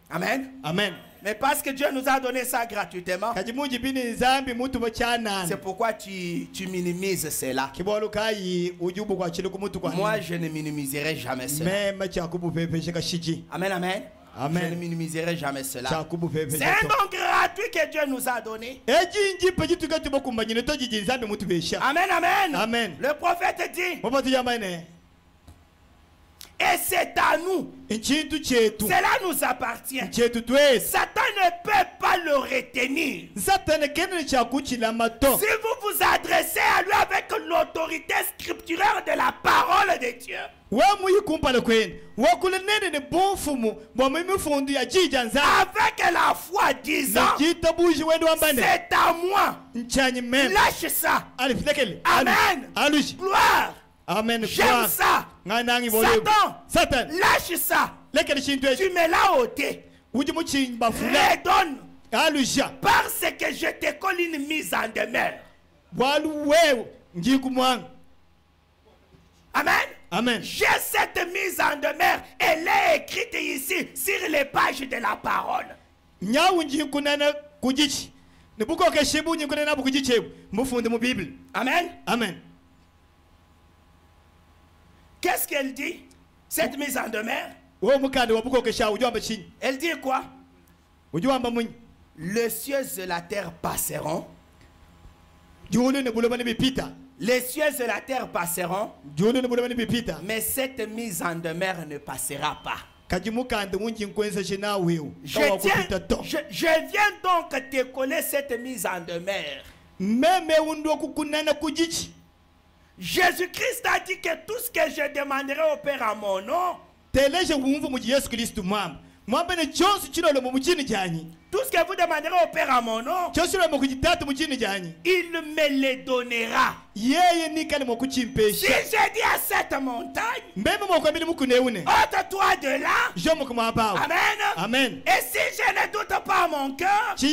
[SPEAKER 2] Amen.
[SPEAKER 4] Amen.
[SPEAKER 2] Mais parce que Dieu nous a donné ça gratuitement, c'est pourquoi tu minimises cela. Moi, je ne minimiserai jamais cela. Amen, amen.
[SPEAKER 4] Amen.
[SPEAKER 2] Je ne minimiserai jamais cela. C'est un don gratuit que Dieu nous a donné. Amen, amen.
[SPEAKER 4] Amen.
[SPEAKER 2] Le prophète dit, et c'est à nous. Cela nous appartient. Satan ne peut pas le retenir. Si vous vous adressez à lui avec l'autorité scripturaire de la parole de Dieu, avec la foi disant, c'est à moi. Lâche ça. Amen. Gloire.
[SPEAKER 4] Amen.
[SPEAKER 2] J'aime ça. Satan, lâche ça. Tu me l'as ôté. Redonne. Parce que je te colle une mise en demeure. Amen.
[SPEAKER 4] Amen.
[SPEAKER 2] J'ai cette mise en demeure. Elle est écrite ici sur les pages de la parole. Amen.
[SPEAKER 4] Amen.
[SPEAKER 2] Qu'est-ce qu'elle dit? Cette mise en demeure. Elle dit quoi? Les cieux et la terre passeront. Les cieux et la terre passeront. Mais cette mise en demeure ne passera pas. Je viens donc te coller cette mise en demeure. Jésus-Christ a dit que tout ce que je demanderai au Père en mon nom, tout ce que vous demanderez au Père en mon nom, il me le donnera. Si j'ai dit à cette montagne, ôte-toi de là. Amen.
[SPEAKER 4] Amen.
[SPEAKER 2] Et si je ne doute pas à mon cœur, mais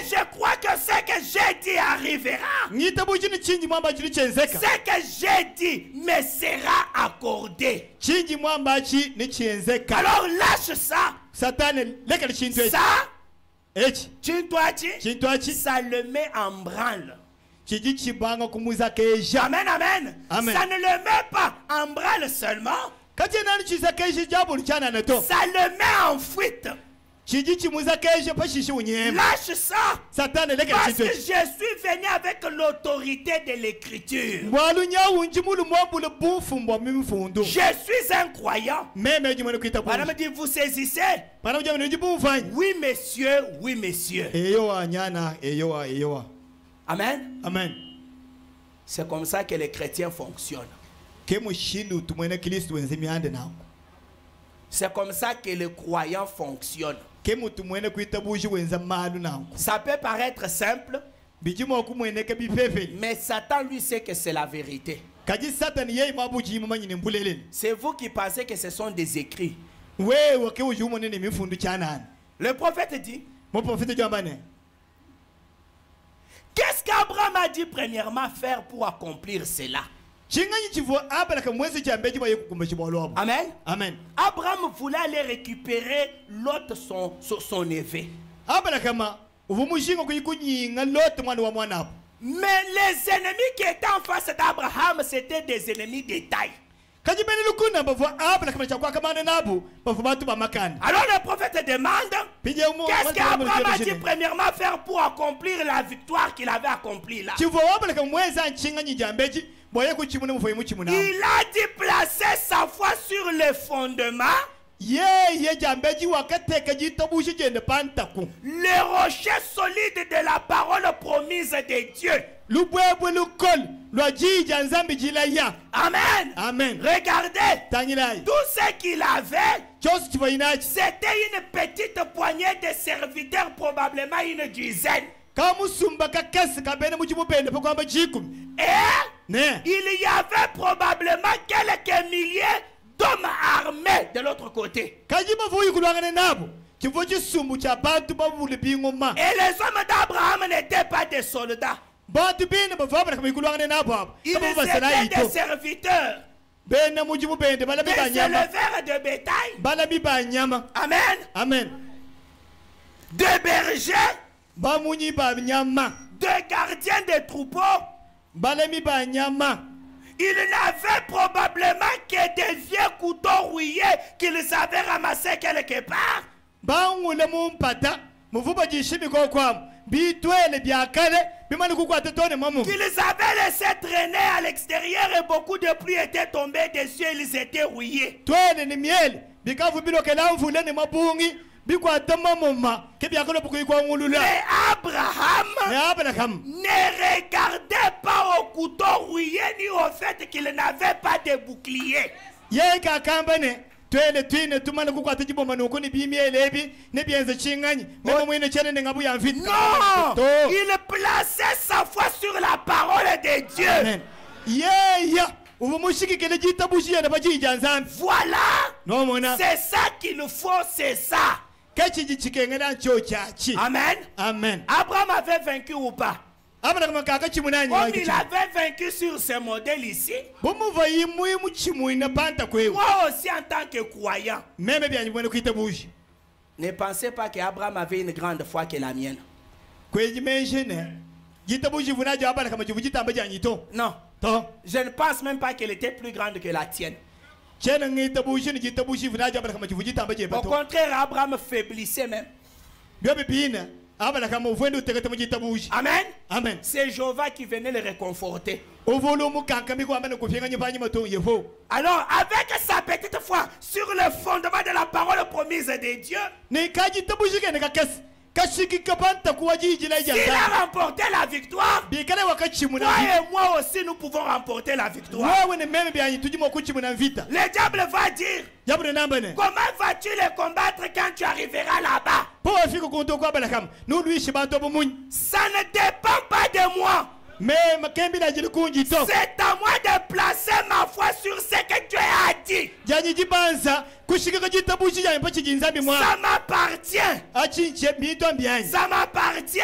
[SPEAKER 2] je crois que ce que j'ai dit arrivera. Ce que j'ai dit me sera accordé. Alors lâche ça.
[SPEAKER 4] Satan,
[SPEAKER 2] ça, ça le met en branle. Amen, amen.
[SPEAKER 4] Amen.
[SPEAKER 2] Ça ne le met pas en branle seulement. Ça le met en fuite. Lâche ça. Parce que je suis venu avec l'autorité de l'écriture. Je suis un croyant. Madame dit, vous saisissez? Oui, monsieur. Oui, monsieur. Amen.
[SPEAKER 4] Amen.
[SPEAKER 2] C'est comme ça que les chrétiens fonctionnent. C'est comme ça que les croyants fonctionnent. Ça peut paraître simple, mais Satan lui sait que c'est la vérité. C'est vous qui pensez que ce sont des écrits. Le prophète dit, qu'est-ce qu'Abraham a dit premièrement faire pour accomplir cela? Amen.
[SPEAKER 4] Amen.
[SPEAKER 2] Abraham voulait aller récupérer Lot, son neveu. Mais les ennemis qui étaient en face d'Abraham, c'était des ennemis de taille. Alors le prophète demande, qu'est-ce qu'Abraham a dit premièrement faire pour accomplir la victoire qu'il avait accomplie là? Il a dit placer sa foi sur les fondements, le rocher solide de la parole promise de Dieu. Amen.
[SPEAKER 4] Amen.
[SPEAKER 2] Regardez, tout ce qu'il avait, c'était une petite poignée de serviteurs, probablement une dizaine. Et il y avait probablement quelques milliers d'hommes armés de l'autre côté. Et les hommes d'Abraham n'étaient pas des soldats. Ils étaient des serviteurs. Des éleveurs de bétail. Amen.
[SPEAKER 4] Amen.
[SPEAKER 2] De bergers. De gardiens de troupeaux. Ils n'avaient probablement que des vieux couteaux rouillés qu'ils avaient ramassés quelque part. Qu'ils avaient laissé traîner à l'extérieur et beaucoup de pluie était tombée dessus et ils étaient rouillés. Mais Abraham ne regardait pas au couteau rouillé ni au fait qu'il n'avait pas de bouclier. Non, il plaçait sa foi sur la parole de Dieu. Voilà, c'est ça qu'il faut, c'est ça. Amen.
[SPEAKER 4] Amen.
[SPEAKER 2] Abraham avait vaincu ou pas? Comme il avait vaincu sur ce modèle ici, moi aussi en tant que croyant, ne pensez pas qu'Abraham avait une grande foi que la mienne. Non. Je ne pense même pas qu'elle était plus grande que la tienne. Au contraire, Abraham faiblissait même. Amen.
[SPEAKER 4] Amen.
[SPEAKER 2] C'est Jéhovah qui venait le réconforter. Alors, avec sa petite foi sur le fondement de la parole promise de Dieu, s'il a remporté la victoire, toi et moi aussi nous pouvons remporter la victoire. Le diable va dire, comment vas-tu les combattre quand tu arriveras là-bas? Ça ne dépend pas de moi. C'est à moi de placer ma foi sur ce que Dieu a dit. Ça m'appartient. Ça m'appartient.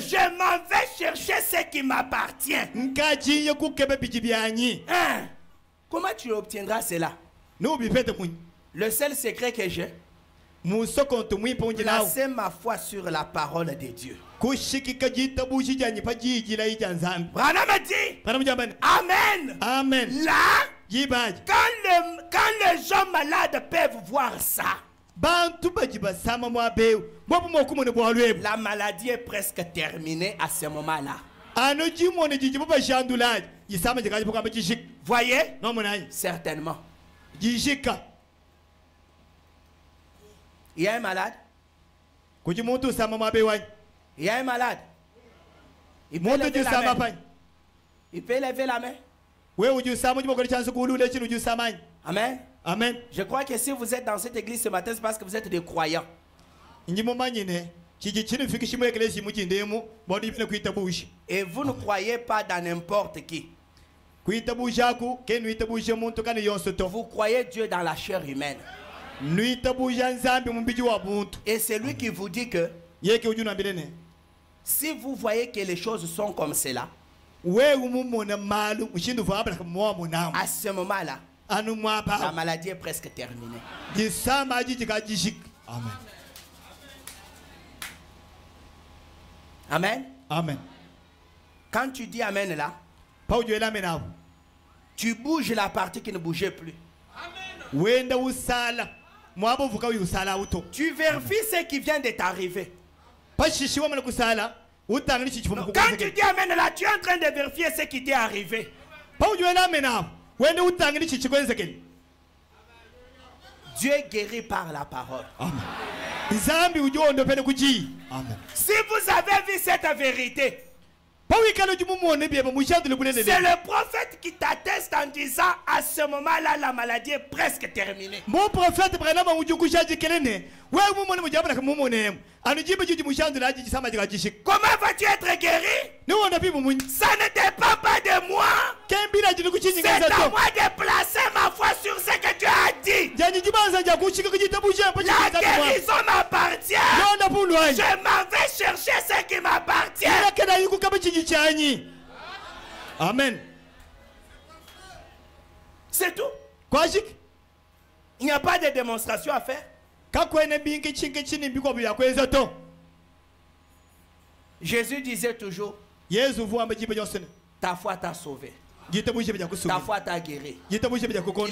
[SPEAKER 2] Je m'en vais chercher ce qui m'appartient. Hein? Comment tu obtiendras cela? Le seul secret que j'ai, placer ma foi sur la parole de Dieu. Branham dit Amen.
[SPEAKER 4] Amen.
[SPEAKER 2] Là, quand les gens malades peuvent voir ça, la maladie est presque terminée à ce moment-là. Voyez? Certainement. Il y a un malade. Il y a un malade. Il peut lever la main. Il peut lever la main. Amen.
[SPEAKER 4] Amen.
[SPEAKER 2] Je crois que si vous êtes dans cette église ce matin, c'est parce que vous êtes des croyants. Et vous ne croyez pas dans n'importe qui. Vous croyez Dieu dans la chair humaine. Et c'est lui qui vous dit que si vous voyez que les choses sont comme cela, à ce moment-là, la maladie est presque terminée.
[SPEAKER 4] Amen.
[SPEAKER 2] Amen.
[SPEAKER 4] Amen.
[SPEAKER 2] Quand tu dis Amen là, tu bouges la partie qui ne bougeait plus. Tu vérifies ce qui vient de t'arriver. Quand tu dis Amen là, tu es en train de vérifier ce qui t'est arrivé. Dieu guérit par la parole.
[SPEAKER 4] Amen.
[SPEAKER 2] Si vous avez vu cette vérité, c'est le prophète qui t'atteste en disant à ce moment-là la maladie est presque terminée.
[SPEAKER 4] Mon prophète
[SPEAKER 2] Comment vas-tu être guéri? Ça ne dépend pas de moi. C'est à moi de placer ma foi sur ce que tu as dit. La guérison m'appartient. Je m'en vais chercher ce qui m'appartient.
[SPEAKER 4] Amen.
[SPEAKER 2] C'est tout.
[SPEAKER 4] Kwajik.
[SPEAKER 2] Il n'y a pas de démonstration à faire. Jésus disait toujours, ta foi t'a sauvé. Ta foi t'a guéri. Il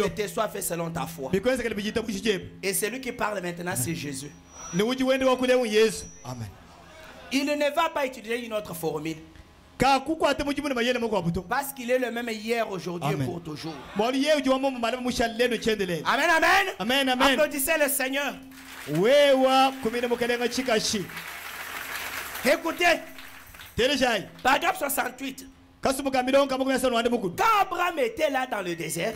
[SPEAKER 2] était soit fait selon ta foi. Et celui qui parle maintenant, c'est Jésus.
[SPEAKER 4] Amen.
[SPEAKER 2] Il ne va pas utiliser une autre formule. Parce qu'il est le même hier, aujourd'hui et pour toujours. Amen, amen.
[SPEAKER 4] Amen, amen.
[SPEAKER 2] Applaudissez le Seigneur. Écoutez. Paragraphe 68. Quand Abraham était là dans le désert,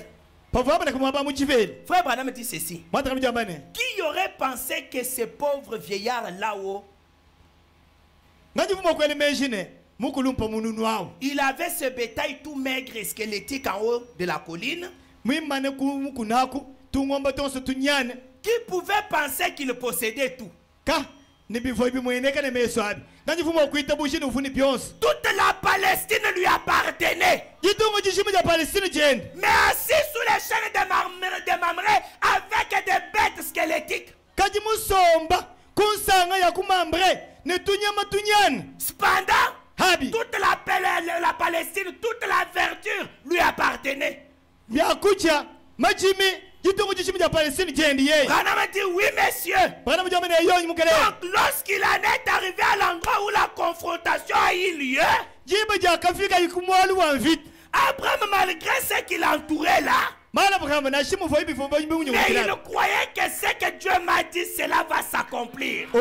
[SPEAKER 2] Frère Branham dit ceci. Qui aurait pensé que ce pauvre vieillard là-haut, il avait ce bétail tout maigre et squelettique en haut de la colline, qui pouvait penser qu'il possédait tout? Toute la Palestine lui appartenait. Mais assis sous les chaînes de Mamré avec des bêtes squelettiques. Cependant, toute la Palestine, toute la verdure lui appartenait. Branham dit oui, messieurs. Donc lorsqu'il en est arrivé à l'endroit où la confrontation a eu lieu, Abraham, malgré ce qu'il entourait là, mais il croyait que ce que Dieu m'a dit, cela va s'accomplir. Et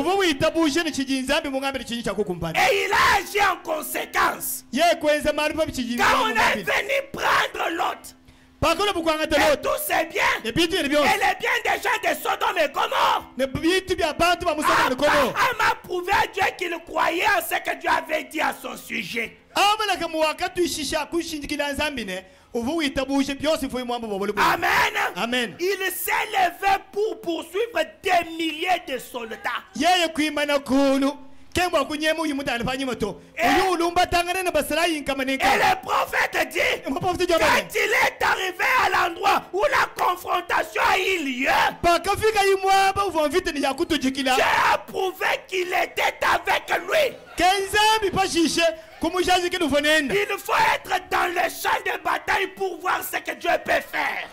[SPEAKER 2] il a agi en conséquence. Quand on est venu prendre l'autre, et tout c'est bien. Et les biens des gens de Sodome et Gomorrhe. Abraham a prouvé à Dieu qu'il croyait en ce que Dieu avait dit à son sujet. Amen.
[SPEAKER 4] Amen.
[SPEAKER 2] Il s'est levé pour poursuivre des milliers de soldats. Et le prophète dit, quand il est arrivé à l'endroit où la confrontation a eu lieu, Dieu a prouvé qu'il était avec lui. Il faut être dans le champ de bataille pour voir ce que Dieu peut faire.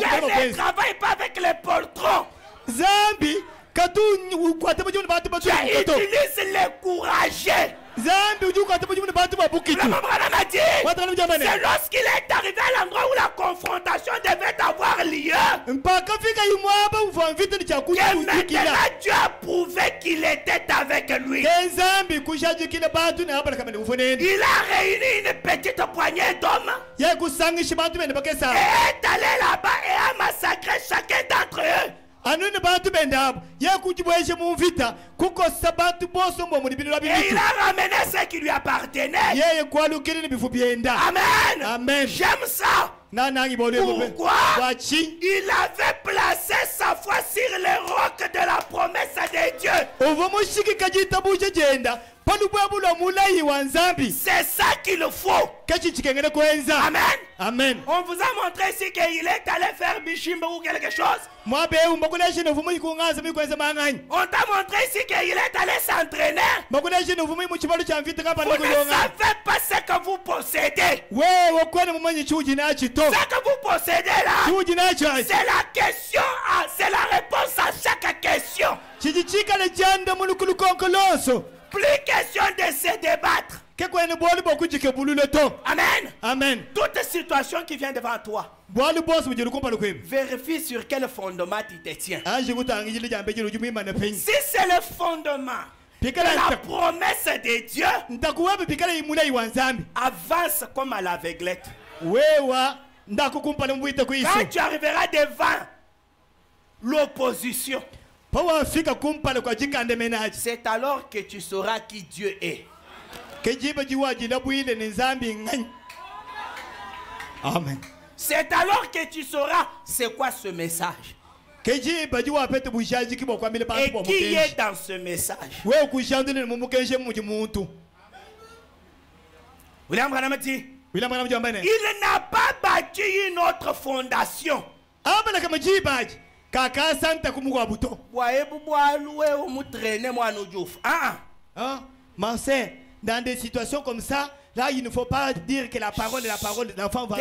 [SPEAKER 2] Je ne travaille pas avec les poltrons. Je utilise les courageux. C'est lorsqu'il est arrivé à l'endroit où la confrontation devait avoir lieu que maintenant Dieu a prouvé qu'il était avec lui. Il a réuni une petite poignée d'hommes et est allé là-bas et a massacré chacun d'entre eux. Et il a ramené ce qui lui appartenait. Amen.
[SPEAKER 4] Amen.
[SPEAKER 2] J'aime ça. Pourquoi? Il avait placé sa foi sur les rocs de la promesse de Dieu. C'est ça qu'il faut. Amen.
[SPEAKER 4] Amen.
[SPEAKER 2] On vous a montré ici qu'il est allé faire Bishimba ou quelque chose. On t'a montré ici qu'il est allé s'entraîner. Vous ne savez pas ce que vous possédez. Ce que vous possédez là, c'est la question, c'est la réponse à chaque question. Plus question de se débattre. Amen.
[SPEAKER 4] Amen.
[SPEAKER 2] Toute situation qui vient devant toi, vérifie sur quel fondement tu te tiens. Si c'est le fondement de la promesse de Dieu, avance comme à l'aveuglette. Quand tu arriveras devant l'opposition, c'est alors que tu sauras qui Dieu est.
[SPEAKER 4] Amen.
[SPEAKER 2] C'est alors que tu sauras c'est quoi ce message. Et qui est dans ce message? William Branham dit, il n'a pas bâti une autre fondation.
[SPEAKER 4] Dans des situations comme ça, là, il ne faut pas dire que la parole est la parole de l'enfant va.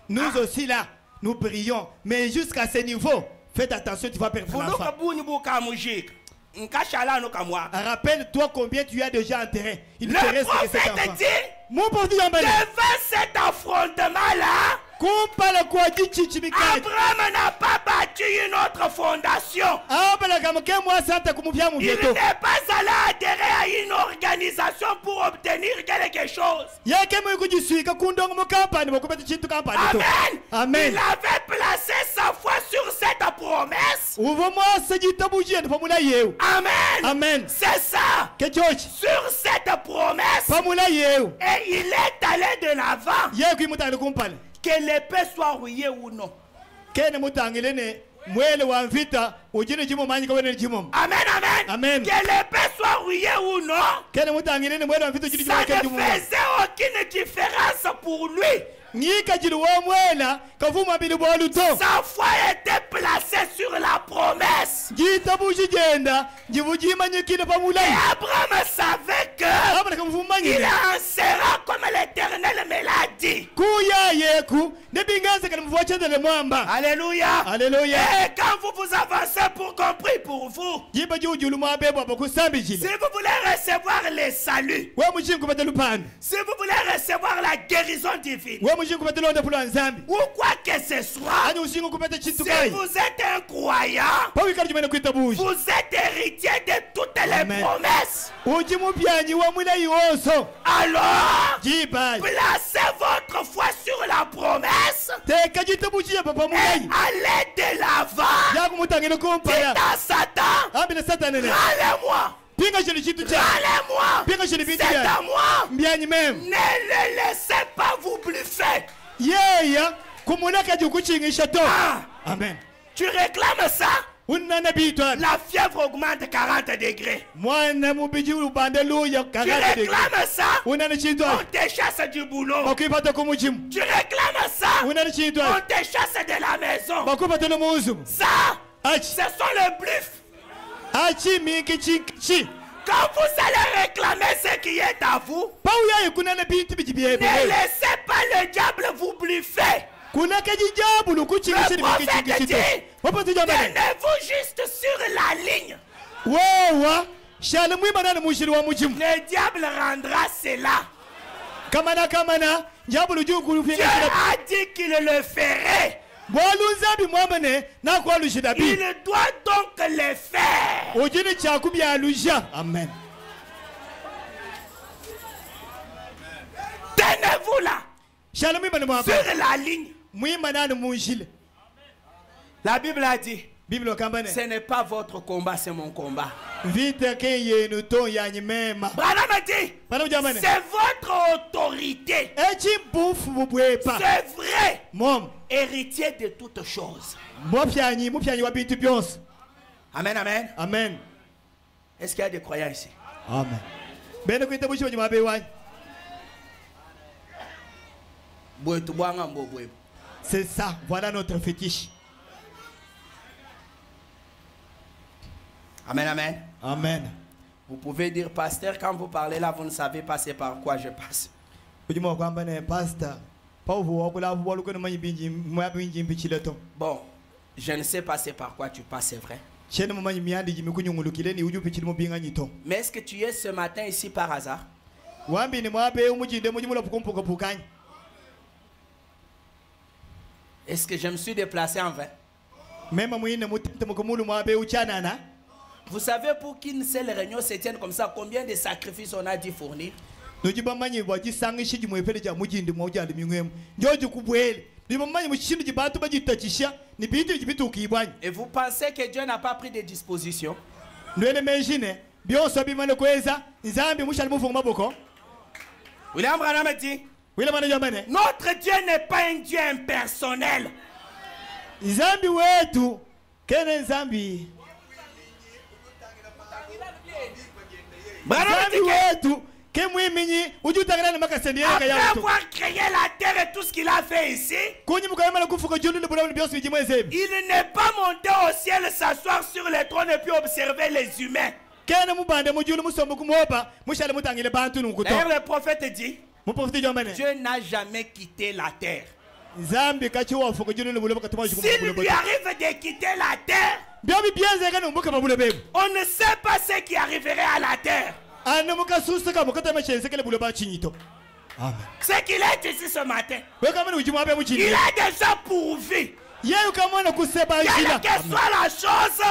[SPEAKER 4] Nous aussi là, nous prions, mais jusqu'à ce niveau, faites attention, tu vas perdre l'enfant. Rappelle-toi combien tu as déjà enterré. Il
[SPEAKER 2] le prophète dit, devant cet affrontement-là, Abraham n'a pas bâti une autre fondation. Il n'est pas allé adhérer à une organisation pour obtenir quelque chose. Amen. Il avait placé sa foi sur cette promesse. Amen. C'est ça. Sur cette promesse. Et il est allé de l'avant. Que l'épée soit rouillée ou non. Amen, amen. Que l'épée soit rouillée ou non. Ça ne faisait aucune différence pour lui. Sa foi était placée sur la promesse. Et Abraham savait que il en sera comme l'Éternel me l'a dit. Alléluia.
[SPEAKER 4] Alléluia.
[SPEAKER 2] Et quand vous vous avancez pour compris pour vous, si vous voulez recevoir les saluts, si vous voulez recevoir la guérison divine, ou quoi que ce soit, si vous êtes un croyant, vous êtes héritier de toutes les promesses. Alors, placez votre foi sur la promesse et allez de l'avant. Dites à Satan, râlez-moi. Râlez-moi. C'est à moi. Ne le laissez pas vous bluffer.
[SPEAKER 4] Amen.
[SPEAKER 2] Tu réclames ça? La fièvre augmente 40 degrés. Tu réclames ça? On te chasse du boulot. Tu réclames ça? On te chasse de la maison. Ça, ce sont les bluffs. Quand vous allez réclamer ce qui est à vous, ne laissez pas le diable vous bluffer. Le prophète dit, tenez-vous juste sur la ligne. Le diable rendra cela. Dieu a dit qu'il le ferait. Il doit donc le faire.
[SPEAKER 4] Amen.
[SPEAKER 2] Tenez-vous là sur la ligne. La Bible a dit, ce n'est pas votre combat, c'est mon combat. Branham dit, c'est votre autorité. C'est vrai. Héritier de toutes choses. Amen, amen.
[SPEAKER 4] Amen.
[SPEAKER 2] Est-ce qu'il y a des croyants ici?
[SPEAKER 4] Amen. C'est ça, voilà notre fétiche.
[SPEAKER 2] Amen, amen.
[SPEAKER 4] Amen.
[SPEAKER 2] Vous pouvez dire, pasteur, quand vous parlez là, vous ne savez pas c'est par quoi je passe. Bon, je ne sais pas c'est par quoi tu passes, c'est vrai. Mais est-ce que tu es ce matin ici par hasard? Est-ce que je me suis déplacé en vain? Vous savez, pour qu'une seule réunion se tienne comme ça, combien de sacrifices on a dû fournir? Et vous pensez que Dieu n'a pas pris de dispositions? William Branham dit, Notre Dieu n'est pas un Dieu impersonnel.
[SPEAKER 4] Nzambi wetu kene nzambi. Nzambi wetu kemwiminyi ujutangira na makaseni yake ya
[SPEAKER 2] Après avoir créé la terre et tout ce qu'il a fait ici, il n'est pas monté au ciel s'asseoir sur le trône et puis observer les humains. D'ailleurs le prophète dit, Dieu n'a jamais quitté la terre. S'il lui arrive de quitter la terre, on ne sait pas ce qui arriverait à la terre. Ce qu'il est ici ce matin, il a déjà pourvu. Quelle que soit la chose,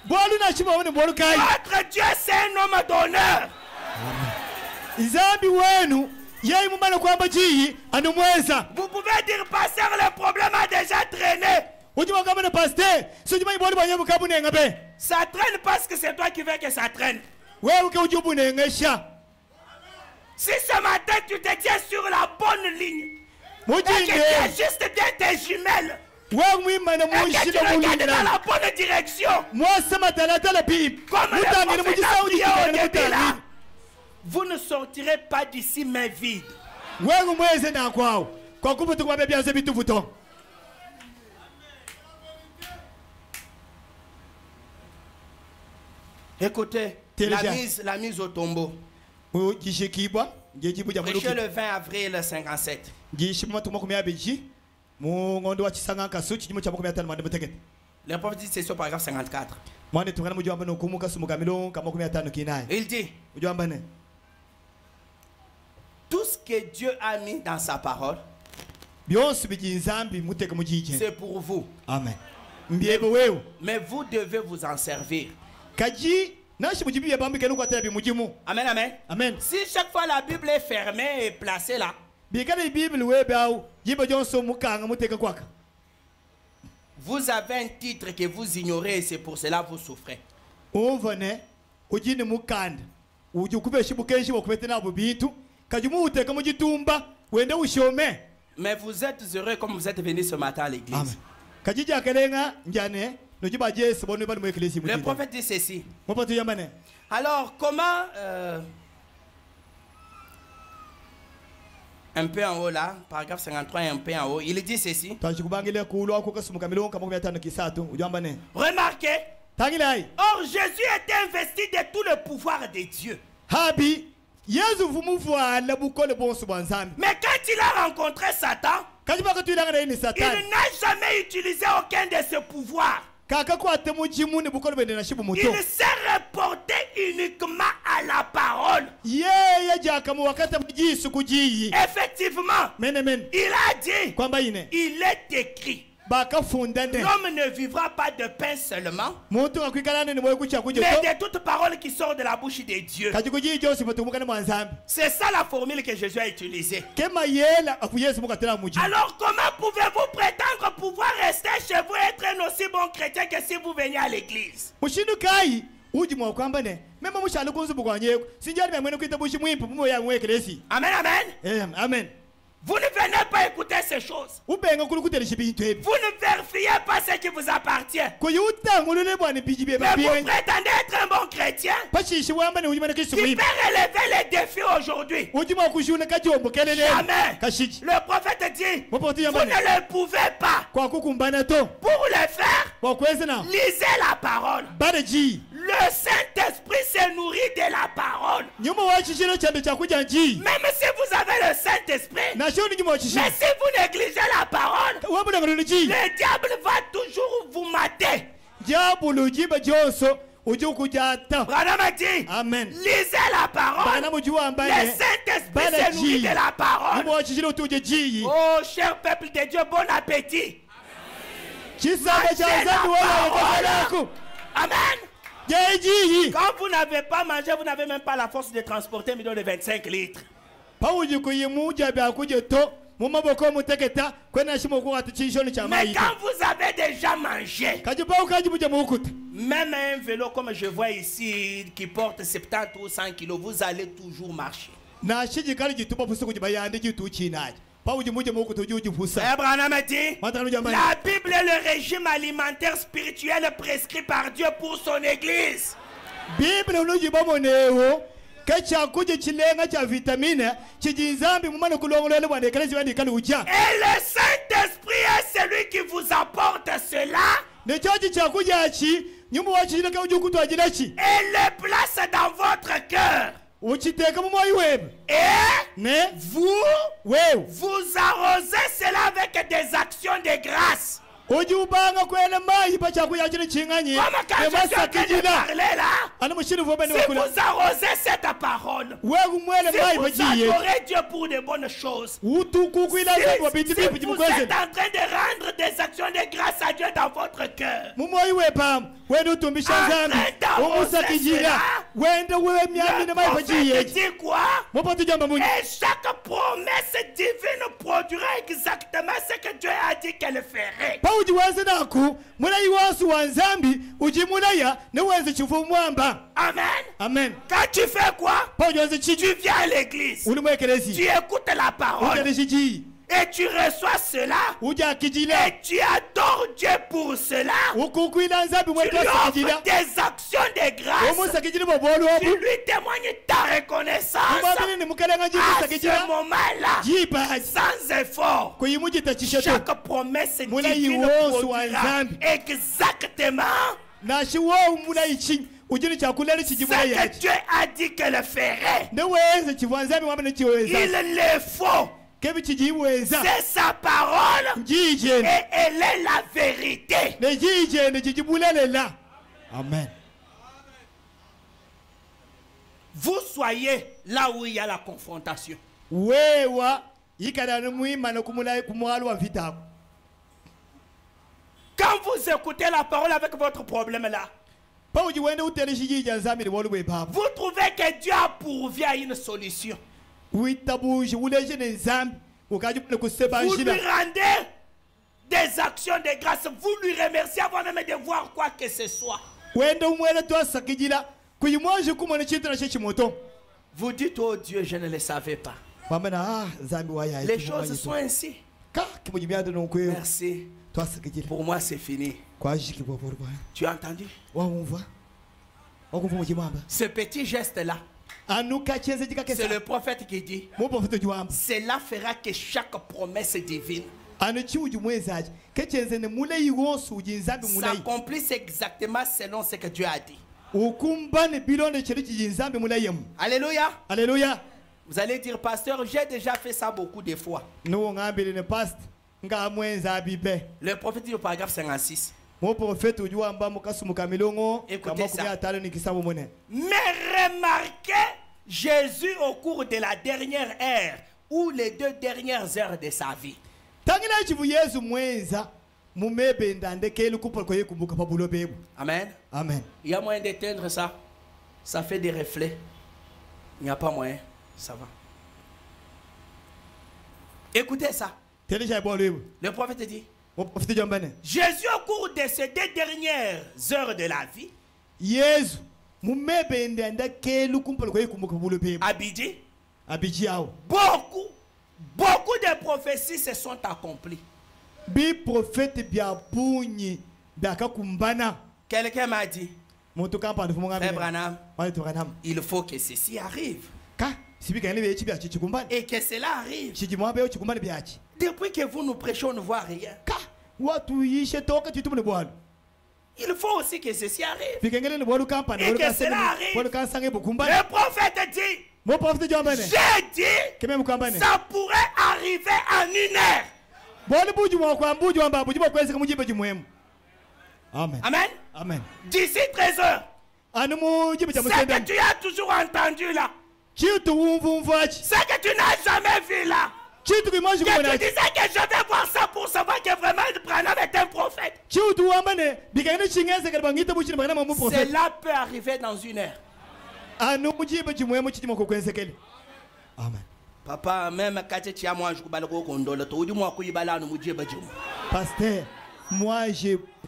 [SPEAKER 2] notre Dieu c'est un homme d'honneur. Vous pouvez dire, pasteur, le problème a déjà traîné. Ça traîne parce que c'est toi qui veux que ça traîne. Si ce matin tu te tiens sur la bonne ligne, et que tu as juste bien tes jumelles, et que tu regardes dans la bonne direction, comme le prophète a prié au début là, vous ne sortirez pas d'ici main vide. Écoutez, la mise au tombeau. Prêché le 20 avril 57. Le prophète dit c'est sur paragraphe 54. Il dit, tout ce que Dieu a mis dans sa parole, c'est pour vous.
[SPEAKER 4] Amen.
[SPEAKER 2] Mais vous devez vous en servir. Amen, amen.
[SPEAKER 4] Amen.
[SPEAKER 2] Si chaque fois la Bible est fermée et placée là, vous avez un titre que vous ignorez et c'est pour cela que vous souffrez. Mais vous êtes heureux comme vous êtes venu ce matin à l'église. Le prophète dit ceci. Alors comment un peu en haut là, paragraphe 53 un peu en haut, il dit ceci. Remarquez. Or Jésus était investi de tout le pouvoir de Dieu. Mais quand il a rencontré Satan, il n'a jamais utilisé aucun de ses pouvoirs. Il s'est reporté uniquement à la parole. Effectivement, il a dit, il est écrit, l'homme ne vivra pas de pain seulement, mais de toute parole qui sort de la bouche de Dieu. C'est ça la formule que Jésus a utilisée. Alors comment pouvez-vous prétendre pouvoir rester chez vous et être un aussi bon chrétien que si vous veniez à l'église? Amen, amen.
[SPEAKER 4] Amen.
[SPEAKER 2] Vous ne venez pas écouter ces choses. Vous ne vérifiez pas ce qui vous appartient. Mais vous prétendez être un bon chrétien qui peut relever les défis aujourd'hui. Jamais. Le prophète dit, vous ne le pouvez pas. Pour le faire, lisez la parole. Le Saint-Esprit se nourrit de la parole. Même si vous avez le Saint-Esprit, mais si vous négligez la parole, le diable va toujours vous mater. Branham a dit,
[SPEAKER 4] amen.
[SPEAKER 2] Lisez la parole. Le Saint-Esprit se nourrit de la parole. Oh, cher peuple de Dieu, bon appétit. Amen. Quand vous n'avez pas mangé, vous n'avez même pas la force de transporter 1 million de 25 litres. Mais quand vous avez déjà mangé, même un vélo comme je vois ici qui porte 70 ou 100 kilos, vous allez toujours marcher.
[SPEAKER 4] na shijikali gituma buso kujibayande gituchinaje.
[SPEAKER 2] La Bible est le régime alimentaire spirituel prescrit par Dieu pour son église.
[SPEAKER 4] Bible unojibamoneo kachakuja chilenga cha vitamine chijinzambi mumana kulongolele bwana ekalezi bandi kali uja.
[SPEAKER 2] Et le Saint-Esprit est celui qui vous apporte cela.
[SPEAKER 4] Ne chaji chakuja chi nyumba wa chijina ka uju kutwajira chi.
[SPEAKER 2] Et le place dans votre cœur. Et vous arrosez cela avec des actions de grâce. Comme quand je suis en train de parler là, si vous arrosez cette parole, si vous adorez Dieu pour de bonnes choses, si vous êtes en train de rendre des actions de grâce à Dieu dans votre cœur, dit quoi? Et chaque promesse divine produira exactement ce que Dieu a dit qu'elle ferait. Amen.
[SPEAKER 4] Amen.
[SPEAKER 2] Quand tu fais quoi? Tu viens à l'église. Tu écoutes la parole. Et tu reçois cela. Et tu adores Dieu pour cela. Tu lui offres des actions de grâce. Tu lui témoignes ta reconnaissance. À ce moment-là, sans effort, chaque promesse divine produira exactement ce que Dieu a dit qu'elle ferait. Il le faut. C'est sa parole et elle est la vérité.
[SPEAKER 4] Amen.
[SPEAKER 2] Vous soyez là où il y a la confrontation. Quand vous écoutez la parole avec votre problème là, vous trouvez que Dieu a pourvu à une solution. Vous lui rendez des actions de grâce. Vous lui remerciez avant même de voir quoi que ce soit. Vous dites, oh Dieu, je ne le savais pas. Les choses sont ainsi. Merci. Pour moi, c'est fini. Tu as entendu? Ce petit geste-là, c'est le prophète qui dit, cela fera que chaque promesse divine s'accomplisse exactement selon ce que Dieu a dit. Alléluia.
[SPEAKER 4] Alléluia.
[SPEAKER 2] Vous allez dire, pasteur, j'ai déjà fait ça beaucoup de fois. Le prophète dit au paragraphe 56. Écoutez ça. Mais remarquez Jésus au cours de la dernière ère ou les 2 dernières heures de sa vie. Amen.
[SPEAKER 4] Amen.
[SPEAKER 2] Il y a moyen d'éteindre ça. Ça fait des reflets. Il n'y a pas moyen. Ça va. Écoutez ça. Le prophète dit, Jésus au cours de ces 2 dernières heures de la vie beaucoup de prophéties se sont accomplies. Quelqu'un m'a dit, Frère Branham, il faut que ceci arrive. Et que cela arrive. Depuis que vous nous prêchez, on ne voit rien. Il faut aussi que ceci arrive. Et que cela arrive. Le prophète dit, j'ai dit, ça pourrait arriver en 1 heure. Amen.
[SPEAKER 4] Amen.
[SPEAKER 2] D'ici 13 heures. Ce que tu as toujours entendu là. Ce que tu n'as jamais vu là. Que tu disais que je vais voir ça pour savoir que vraiment Branham est un prophète. Cela peut arriver dans 1 heure.
[SPEAKER 4] Amen.
[SPEAKER 2] Papa, même quand tu as moi, je
[SPEAKER 4] Pasteur, moi,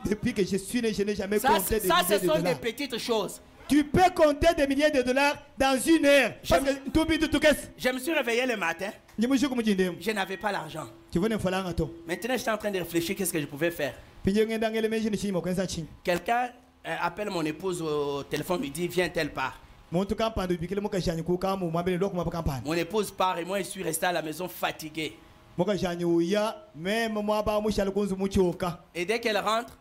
[SPEAKER 4] depuis que je suis né, je n'ai jamais compté de
[SPEAKER 2] ça, ce sont des petites choses.
[SPEAKER 4] Tu peux compter des milliers de dollars dans une heure. Parce que
[SPEAKER 2] je me suis réveillé le matin. Je n'avais pas l'argent. Maintenant, j'étais en train de réfléchir qu'est-ce que je pouvais faire. Quelqu'un appelle mon épouse au téléphone, lui dit viens telle part. Mon épouse part et moi je suis resté à la maison fatigué. Et dès qu'elle rentre,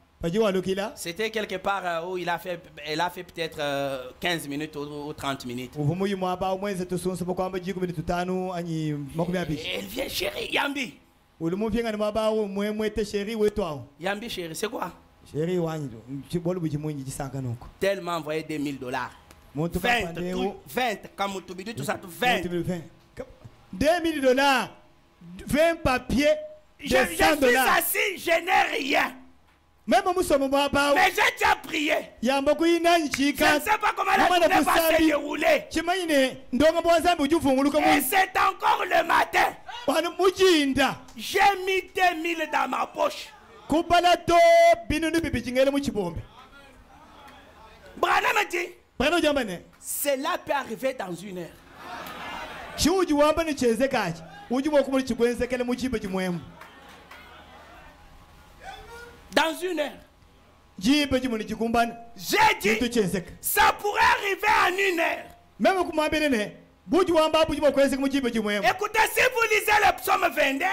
[SPEAKER 2] c'était quelque part où elle a fait peut-être 15 minutes ou 30 minutes. Elle vient, chérie, Yambi. Yambi, chérie, c'est quoi? Tellement envoyé des $1000. 20, comme tout ça, 20.
[SPEAKER 4] $2000, 20 papiers.
[SPEAKER 2] Je suis assis, je n'ai rien. Mais j'ai déjà prié. Je ne sais pas comment la journée va se dérouler. Et c'est encore le matin. J'ai mis 2000 dans ma poche. Branham dit, cela peut arriver dans une heure. Dans une heure. J'ai dit, ça pourrait arriver en une heure. Écoutez, si vous lisez le psaume 22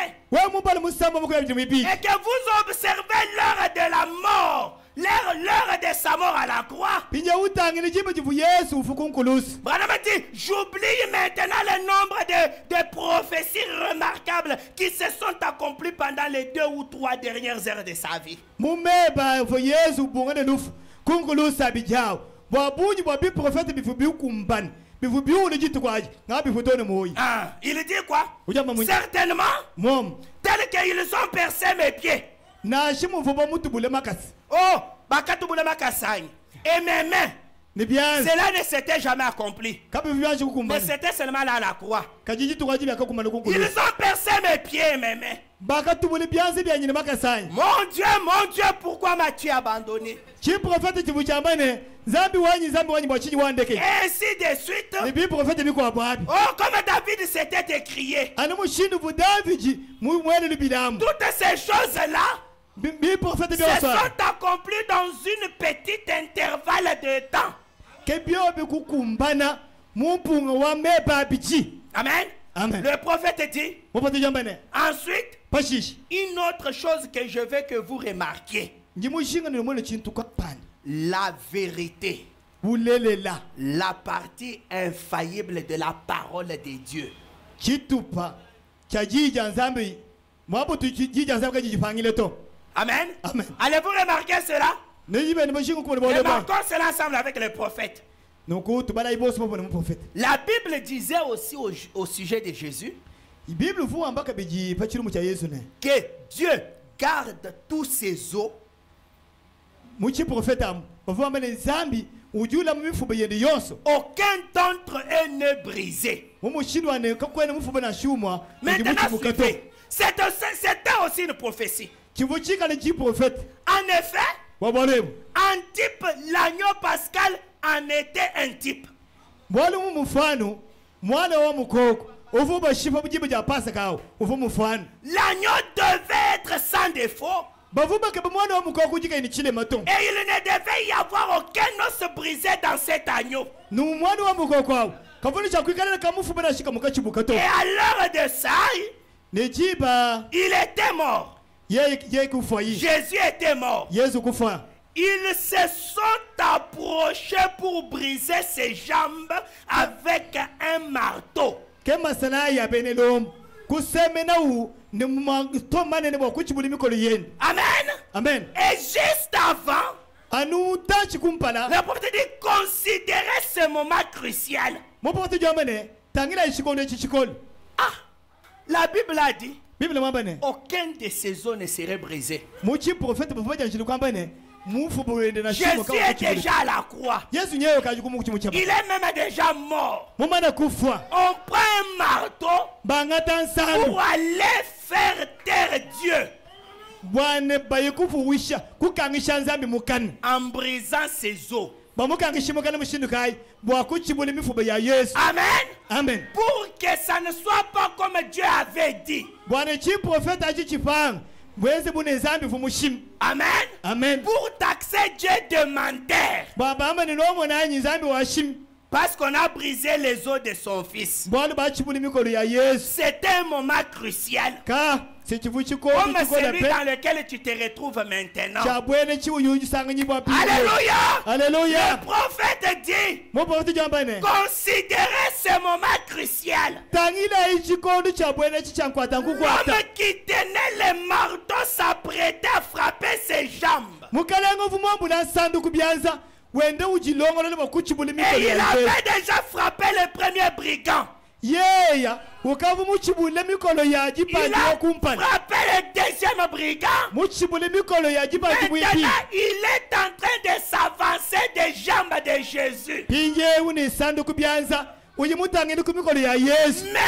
[SPEAKER 2] et que vous observez l'heure de la mort, l'heure de sa mort à la croix, Branham dit, j'oublie maintenant le nombre de prophéties remarquables qui se sont accomplies pendant les 2 ou 3 dernières heures de sa vie. Il dit quoi? Certainement, tel qu'ils ont percé mes pieds. Oh, et mes mains. Cela ne s'était jamais accompli. Mais c'était seulement là à la croix. Ils ont percé mes pieds et mes mains. Mon Dieu, pourquoi m'as-tu abandonné? Et ainsi de suite. Oh, comme David s'était écrié. Toutes ces choses-là se sont accomplies dans une petite intervalle de temps. Amen. Amen. Le prophète dit, ensuite, une autre chose que je veux que vous remarquiez. La vérité. La partie infaillible de la parole de Dieu. Amen. Amen. Allez-vous remarquer cela? Remarquons cela ensemble avec les prophètes. La Bible disait aussi au sujet de Jésus que Dieu garde tous ses os. Aucun d'entre eux n'est brisé. Maintenant, suivez. C'était aussi une prophétie. En effet, Antipe, l'agneau pascal, en était un type. L'agneau devait être sans défaut. Et il ne devait y avoir aucun os brisé dans cet agneau. Et à l'heure de ça, il était mort. Jésus était mort. Ils se sont approchés pour briser ses jambes avec un marteau. Amen. Amen. Et juste avant, le prophète dit considérez ce moment crucial. Ah, la Bible a dit aucun de ces os ne serait brisé. Jésus est déjà à la croix. Il est même déjà mort. On prend un marteau pour aller faire taire Dieu en brisant ses os. Amen.
[SPEAKER 4] Amen.
[SPEAKER 2] Pour que ça ne soit pas comme Dieu avait dit. Amen.
[SPEAKER 4] Amen.
[SPEAKER 2] Pour taxer Dieu de menteur. Parce qu'on a brisé les os de son fils. C'est un moment crucial. Comme celui dans lequel tu te retrouves maintenant. Alléluia.
[SPEAKER 4] Alléluia.
[SPEAKER 2] Le prophète dit, considérez ce moment crucial. L'homme qui tenait le marteau s'apprêtait à frapper ses jambes. Et il avait déjà frappé le premier brigand. Il a frappé le deuxième brigand. Maintenant, il est en train de s'avancer des jambes de Jésus. Mais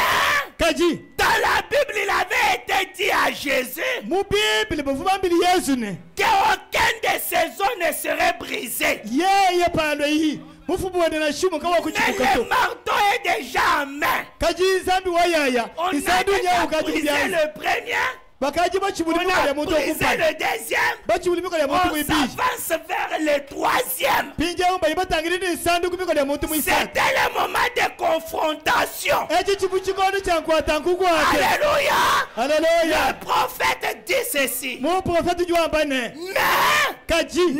[SPEAKER 2] dans la Bible, il avait été dit à Jésus qu'aucun de ses os ne serait brisé. Mais le marteau est déjà en main. On a déjà brisé le premier. On a brisé le deuxième. On s'avance vers le troisième. C'était le moment de confrontation. Alléluia. Le prophète dit ceci. Mais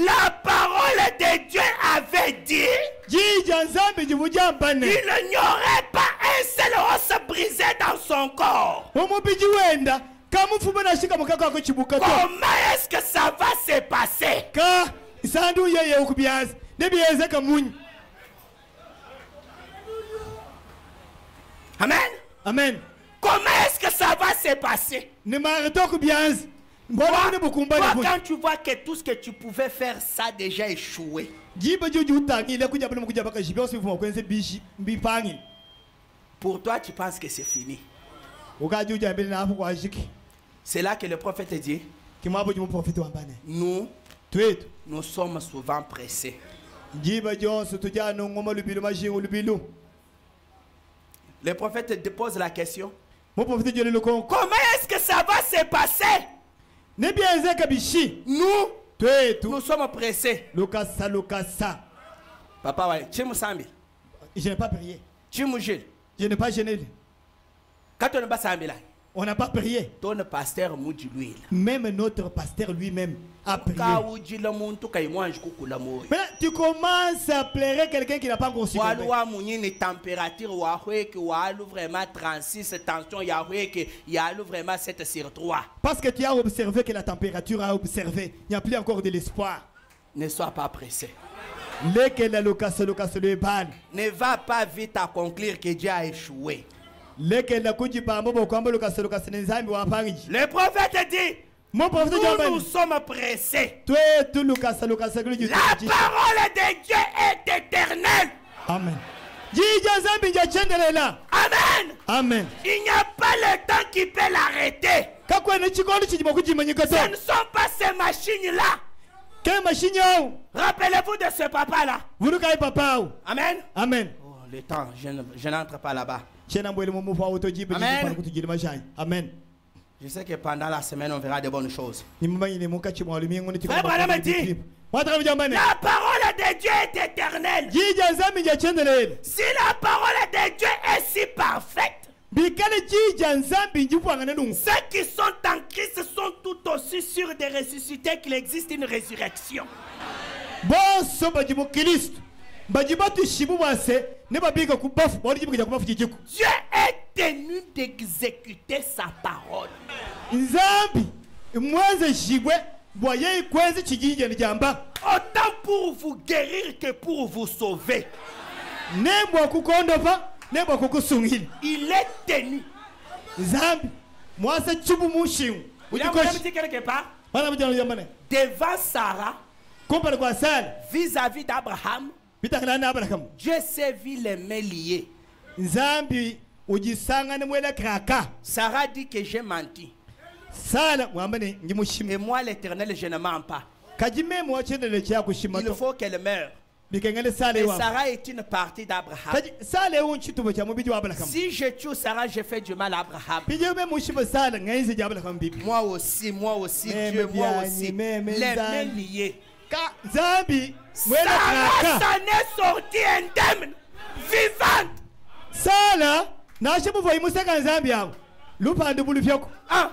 [SPEAKER 2] la parole de Dieu avait dit qu'il n'y aurait pas un seul os brisé dans son corps. Comment est-ce que ça va se passer? Amen.
[SPEAKER 4] Amen.
[SPEAKER 2] Comment est-ce que ça va se passer? Moi, quand tu vois que tout ce que tu pouvais faire, ça a déjà échoué. Pour toi, tu penses que c'est fini. C'est là que le prophète dit, nous sommes souvent pressés. Le prophète dépose la question. Comment est-ce que ça va se passer? Nous sommes pressés. Papa, ouais.
[SPEAKER 4] Je n'ai pas prié. Je n'ai pas gêné. On n'a pas prié.
[SPEAKER 2] Ton pasteur l'huile.
[SPEAKER 4] Même notre pasteur lui-même a prié. Tu commences à pleurer quelqu'un qui n'a pas encore su.
[SPEAKER 2] Température, vraiment 36 tension, il y a vraiment 7 sur 3.
[SPEAKER 4] Parce que tu as observé que la température a observé. Il n'y a plus encore de l'espoir.
[SPEAKER 2] Ne sois pas pressé.
[SPEAKER 4] Ne
[SPEAKER 2] va pas vite à conclure que Dieu a échoué.
[SPEAKER 4] Le
[SPEAKER 2] prophète dit, nous sommes pressés. La parole de Dieu est éternelle.
[SPEAKER 4] Amen.
[SPEAKER 2] Amen.
[SPEAKER 4] Amen.
[SPEAKER 2] Il n'y a pas le temps qui peut l'arrêter. Ce ne sont pas ces machines-là. Rappelez-vous de ce papa-là. Amen.
[SPEAKER 4] Amen.
[SPEAKER 2] Oh, le temps, je n'entre pas là-bas.
[SPEAKER 4] Amen.
[SPEAKER 2] Je sais que pendant la semaine, on verra de bonnes choses.
[SPEAKER 4] Frère
[SPEAKER 2] Branham dit, la parole de Dieu est éternelle. Si la parole de Dieu est si parfaite, ceux qui sont en Christ sont tout aussi sûrs de ressusciter qu'il existe une résurrection. Dieu est tenu d'exécuter sa parole. Autant pour vous guérir que pour vous sauver. Il est tenu. Vous l'avez dit quelque part? Devant Sarah, vis-à-vis d'Abraham, Dieu s'est vu les mains liées. Sarah dit que j'ai menti. Et moi, l'Éternel, je ne mens pas. Il faut qu'elle meure. Et Sarah est une partie d'Abraham. Si je tue Sarah, je fais du mal à Abraham. Moi aussi, Dieu, moi aussi. Les mains liées. Sarah s'en est sortie indemne, vivante. Ah.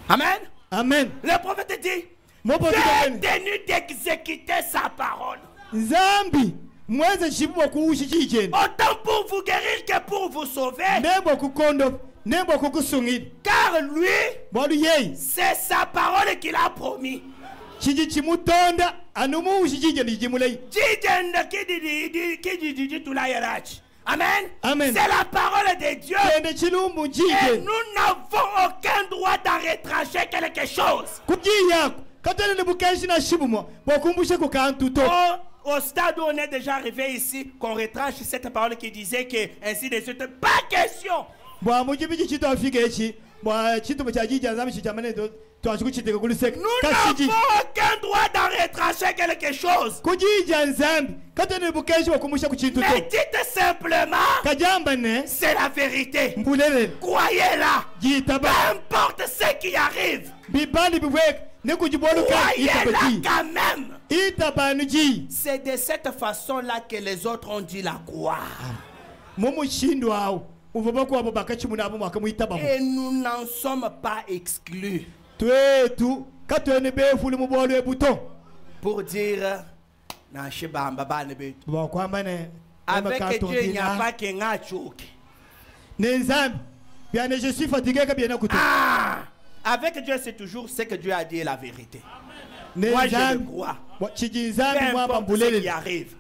[SPEAKER 2] Amen.
[SPEAKER 4] Amen.
[SPEAKER 2] Le prophète dit, Dieu est tenu d'exécuter sa parole. Autant pour vous guérir que pour vous sauver. Car lui, c'est sa parole qu'il a promis. Amen.
[SPEAKER 4] Amen.
[SPEAKER 2] C'est la parole de Dieu. Et nous n'avons aucun droit d'en retrancher quelque chose. Au stade où on est déjà arrivé ici, qu'on retranche cette parole qui disait que ainsi de suite, pas question. Nous n'avons aucun droit d'en retrancher quelque chose. Mais dites simplement, c'est la vérité. Croyez-la. Peu importe ce qui arrive. Croyez-la quand même. C'est de cette façon-là que les autres ont dû la croire. Et nous n'en sommes pas exclus. Pour dire, avec Dieu, il n'y a pas qu'un achok.
[SPEAKER 4] Je suis fatigué.
[SPEAKER 2] Avec Dieu, c'est toujours ce que Dieu a dit, la vérité. Moi, je le crois. Peu importe ce qui arrive.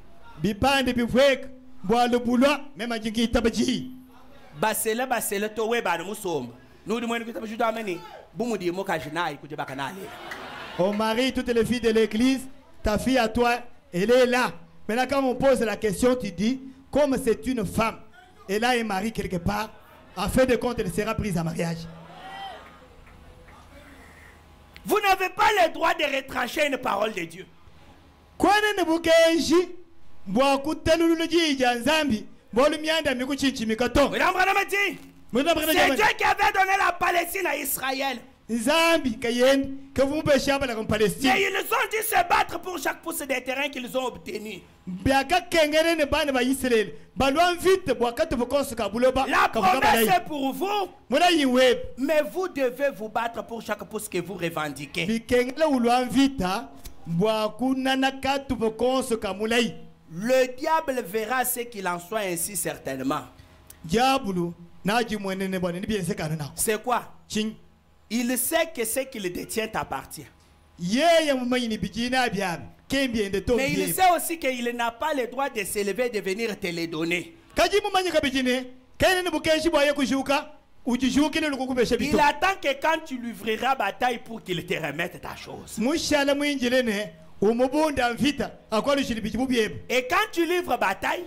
[SPEAKER 4] Oh Marie, toutes les filles de l'église, ta fille à toi, elle est là. Maintenant, quand on pose la question, tu dis, comme c'est une femme, et là, elle marie quelque part, en fin de compte, elle sera prise en mariage.
[SPEAKER 2] Vous n'avez pas le droit de retrancher une parole de Dieu. C'est Dieu qui avait donné la Palestine à Israël. Et ils ont dû se battre pour chaque pouce des terrains qu'ils ont obtenu. La promesse est pour vous, mais vous devez vous battre pour chaque pouce que vous revendiquez. Le diable verra ce qu'il en soit ainsi certainement. C'est quoi? Il sait que ce qu'il détient appartient. Mais il sait aussi qu'il n'a pas le droit de s'élever et de venir te les donner. Il attend que quand tu lui livreras bataille pour qu'il te remette ta chose. Et quand tu livres bataille,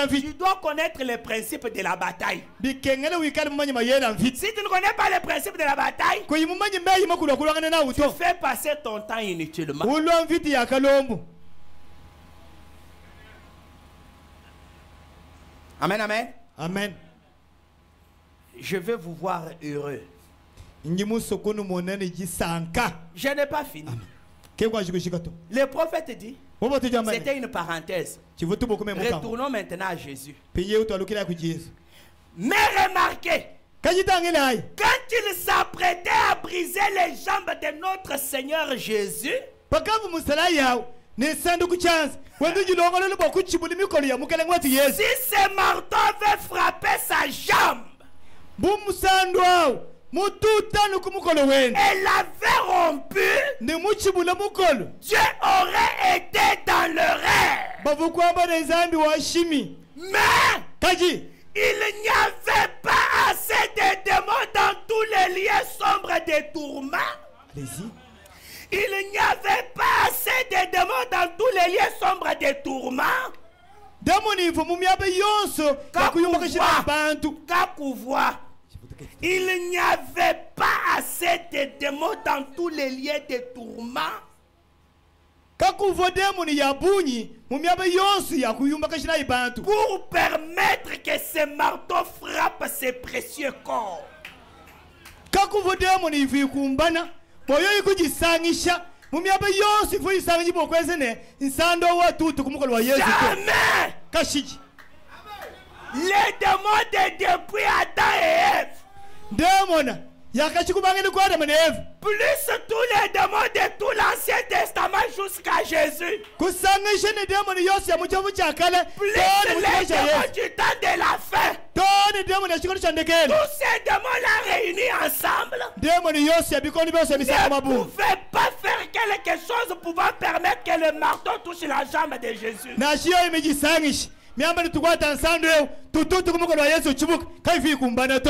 [SPEAKER 2] tu dois connaître les principes de la bataille. Si tu ne connais pas les principes de la bataille, tu fais passer ton temps inutilement. Amen, amen.
[SPEAKER 4] Amen.
[SPEAKER 2] Je vais vous voir heureux. Je n'ai pas fini. Le prophète dit, c'était une parenthèse. Retournons maintenant à Jésus. Mais remarquez, quand il s'apprêtait à briser les jambes de notre Seigneur Jésus, si ce marteau avait frappé sa jambe, elle avait rompu, Dieu aurait été dans le rêve. Mais il n'y avait pas assez de démons dans tous les lieux sombres des tourments. Il n'y avait pas assez de démons dans tous les lieux sombres des tourments. Il n'y avait pas assez de démons dans tous les lieux de tourment. Pour permettre que ces marteaux frappent ces précieux corps. Jamais. Les démons depuis Adam et Ève. Plus tous les démons de tout l'Ancien Testament jusqu'à Jésus. Plus les démons du temps de la fin. Tous ces démons-là réunis ensemble ne pouvaient pas faire quelque chose pouvant permettre que le marteau touche la jambe de Jésus.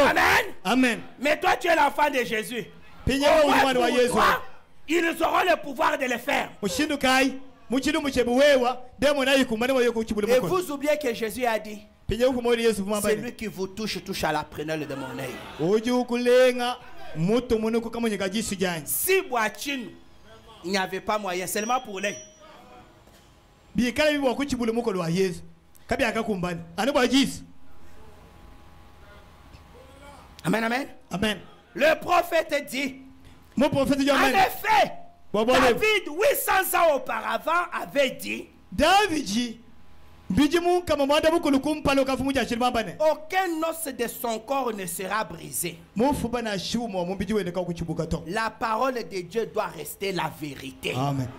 [SPEAKER 2] Amen.
[SPEAKER 4] Amen.
[SPEAKER 2] Mais toi, tu es l'enfant de Jésus. Ils auront le pouvoir de le faire. Et vous oubliez que Jésus a dit, celui qui vous touche, touche à la prunelle de mon œil. Si Boachine, il n'y avait pas moyen, seulement pour l'œil. Amen, amen.
[SPEAKER 4] Amen.
[SPEAKER 2] Le prophète dit,
[SPEAKER 4] en
[SPEAKER 2] effet, David, 800 ans auparavant, avait dit, aucun os de son corps ne sera brisé. La parole de Dieu doit rester la vérité.
[SPEAKER 4] Amen.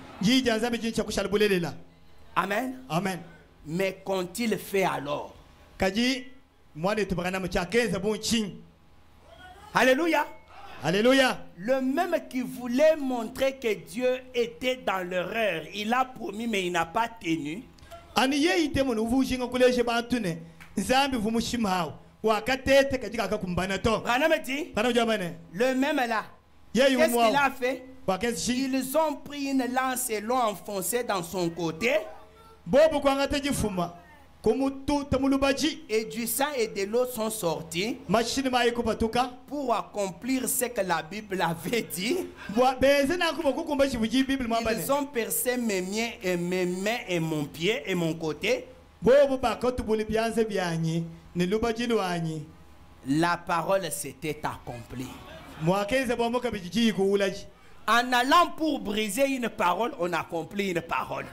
[SPEAKER 2] Amen.
[SPEAKER 4] Amen.
[SPEAKER 2] Mais qu'ont-ils fait alors? Alléluia.
[SPEAKER 4] Alléluia.
[SPEAKER 2] Le même qui voulait montrer que Dieu était dans l'erreur, il a promis mais il n'a pas tenu. Branham dit, le même là, qu'est-ce qu'il a fait? Ils ont pris une lance et l'ont enfoncée dans son côté. Et du sang et de l'eau sont sortis pour accomplir ce que la Bible avait dit. Ils ont percé mes mains et mon pied et mon côté. La parole s'était accomplie. En allant pour briser une parole, on accomplit une parole.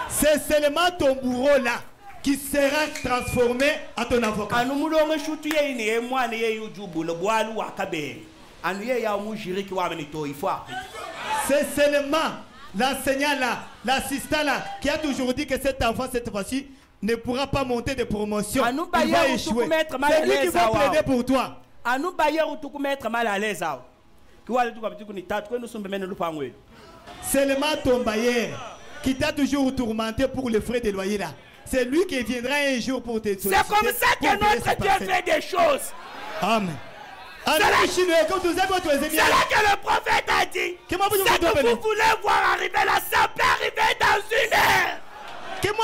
[SPEAKER 4] C'est seulement ton bourreau là qui sera transformé à ton avocat. C'est seulement l'enseignant là, l'assistant là, qui a toujours dit que cet enfant cette fois-ci ne pourra pas monter de promotion. Il va échouer. C'est lui qui va plaider pour toi. Seulement ton bailleur qui t'a toujours tourmenté pour les frais de loyer là. C'est lui qui viendra un jour pour te solliciter.
[SPEAKER 2] C'est comme ça que notre Dieu fait des choses.
[SPEAKER 4] Amen.
[SPEAKER 2] C'est là que le prophète a dit. Ce que vous voulez voir arriver là, ça peut arriver dans une heure. Pour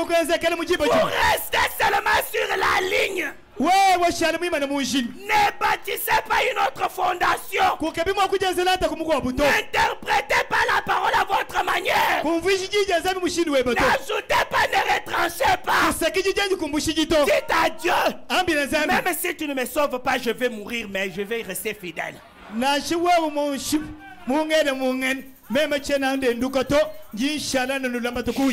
[SPEAKER 2] rester seulement sur la ligne. Ne bâtissez pas une autre fondation. N'interprétez pas la parole à votre manière. N'ajoutez pas, ne retranchez pas. Dites à Dieu, même si tu ne me sauves pas, je vais mourir, mais je vais rester fidèle.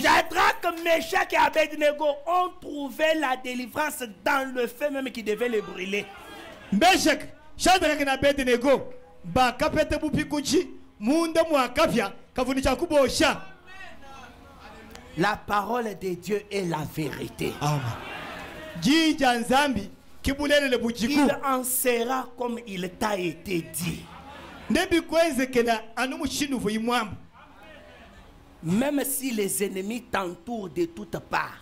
[SPEAKER 2] Shadrach, Meshach et Abednego ont trouvé la délivrance dans le feu même qui devait les brûler.
[SPEAKER 4] Meshach, Shadrach et Abednego,
[SPEAKER 2] la parole de Dieu est la vérité.
[SPEAKER 4] Amen. Il
[SPEAKER 2] en sera comme il t'a été dit. Même si les ennemis t'entourent de toutes parts,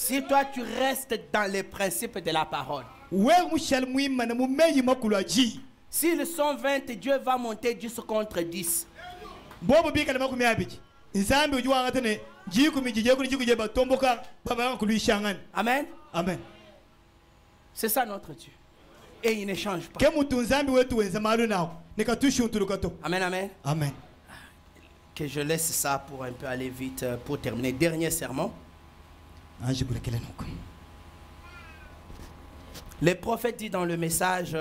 [SPEAKER 2] Si toi tu restes dans les principes de la parole. S'ils sont 20, Dieu va monter 10 contre 10. Amen.
[SPEAKER 4] Amen.
[SPEAKER 2] C'est ça notre Dieu. Et il ne change pas. Amen, amen.
[SPEAKER 4] Amen.
[SPEAKER 2] Que je laisse ça pour un peu aller vite pour terminer. Dernier sermon. Le prophète dit dans le message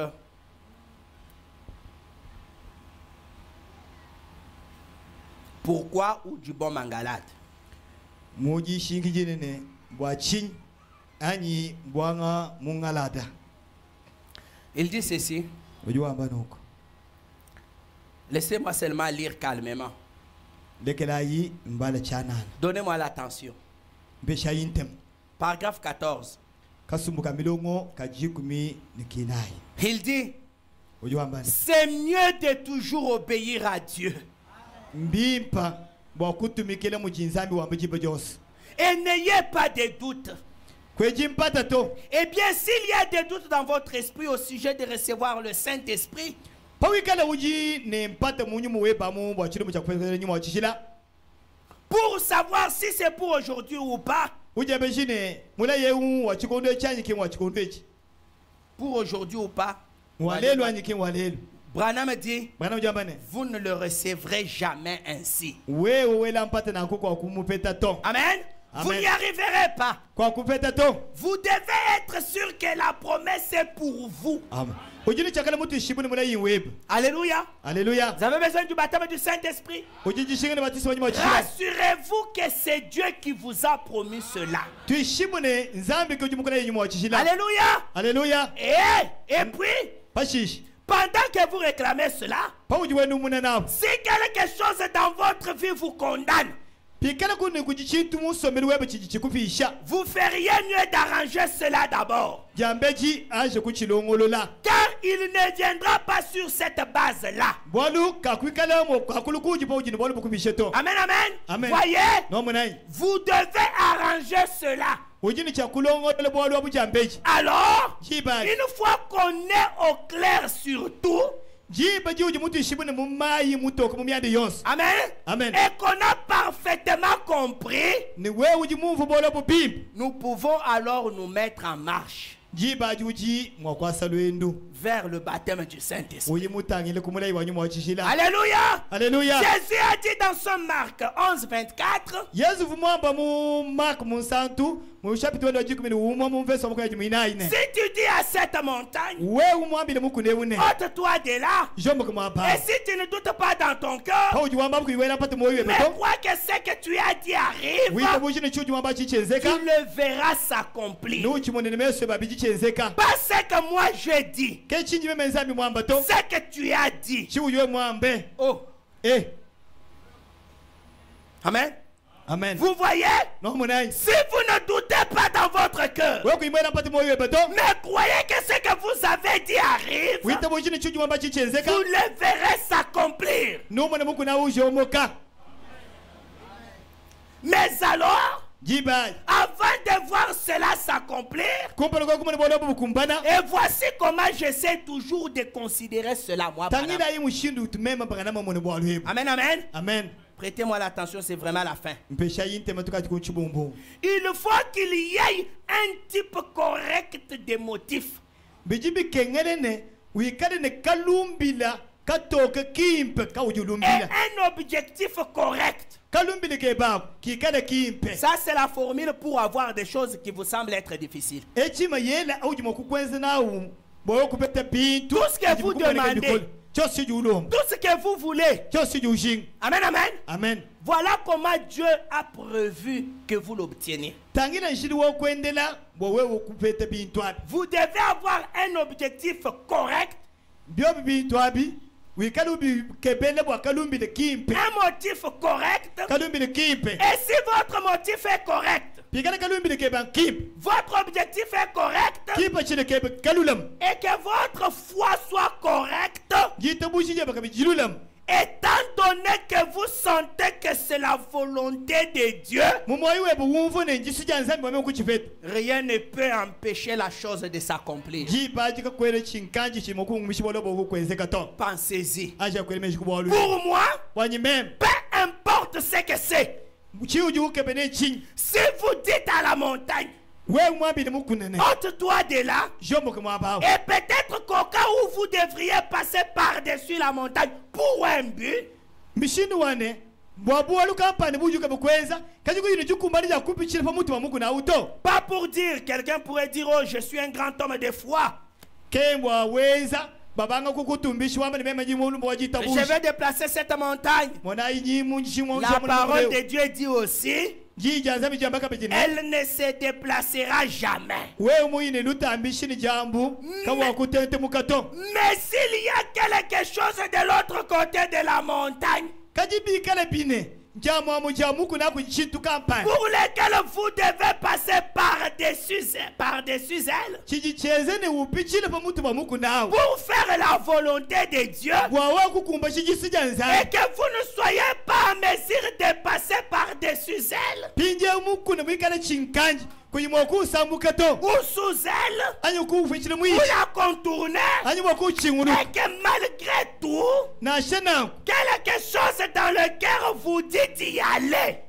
[SPEAKER 2] pourquoi ou du bon mangalade. Il dit ceci. Laissez-moi seulement lire calmement. Donnez-moi l'attention. Paragraphe 14. Il dit, c'est mieux de toujours obéir à Dieu. Et n'ayez pas de doute. Eh bien, s'il y a des doutes dans votre esprit au sujet de recevoir le Saint-Esprit, pour savoir si c'est pour aujourd'hui ou pas, pour aujourd'hui ou pas, Branham dit, vous ne le recevrez jamais ainsi. Amen. Vous n'y arriverez pas. Vous devez être sûr que la promesse est pour vous. Alléluia.
[SPEAKER 4] Alléluia.
[SPEAKER 2] Vous avez besoin du baptême du Saint-Esprit. Rassurez-vous que c'est Dieu qui vous a promis cela. Alléluia.
[SPEAKER 4] Alléluia.
[SPEAKER 2] Et puis, pendant que vous réclamez cela, si quelque chose dans votre vie vous condamne, vous feriez mieux d'arranger cela d'abord. Car il ne viendra pas sur cette base-là. Amen, amen. Voyez, vous devez arranger cela. Alors, une fois qu'on est au clair sur tout, amen.
[SPEAKER 4] Amen.
[SPEAKER 2] Et qu'on a parfaitement compris, nous pouvons alors nous mettre en marche vers le baptême du Saint-Esprit.
[SPEAKER 4] Alléluia. Alléluia.
[SPEAKER 2] Jésus a dit dans son Marc 11, 24, si tu dis à cette montagne, ôte-toi de là, et si tu ne doutes pas dans ton cœur, mais crois que ce que tu as dit arrive, tu le verras s'accomplir. Pas ce que moi je dis, ce que tu as dit. Oh. Amen.
[SPEAKER 4] Amen.
[SPEAKER 2] Vous voyez? Si vous ne doutez pas dans votre cœur, mais croyez que ce que vous avez dit arrive, vous le verrez s'accomplir. Mais alors, avant de voir cela s'accomplir, et voici comment j'essaie toujours de considérer cela, moi. Amen, amen.
[SPEAKER 4] Amen.
[SPEAKER 2] Prêtez-moi l'attention, c'est vraiment la fin. Il faut qu'il y ait un type correct de motifs. Et un objectif correct. Ça, c'est la formule pour avoir des choses qui vous semblent être difficiles. Tout ce que vous demandez, tout ce que vous voulez. Amen, amen.
[SPEAKER 4] Amen.
[SPEAKER 2] Voilà comment Dieu a prévu que vous l'obteniez. Vous devez avoir un objectif correct, un motif correct. Et si votre motif est correct, votre objectif est correct, et que votre foi soit correcte, étant donné que vous sentez que c'est la volonté de Dieu, rien ne peut empêcher la chose de s'accomplir. Pensez-y. Pour moi, peu importe ce que c'est, si vous dites à la montagne, ôte-toi de là, et peut-être qu'au cas où vous devriez passer par-dessus la montagne pour un but, pas pour dire, quelqu'un pourrait dire, oh, je suis un grand homme de foi, je vais déplacer cette montagne. La parole de Dieu dit aussi, elle ne se déplacera jamais. Mais s'il y a quelque chose de l'autre côté de la montagne pour lesquels vous devez passer par-dessus elle, pour faire la volonté de Dieu, et que vous ne soyez pas en mesure de passer par-dessus elle, ou sous elle, ou la contourner, et que malgré tout, quelque chose dans le cœur vous dit d'y aller.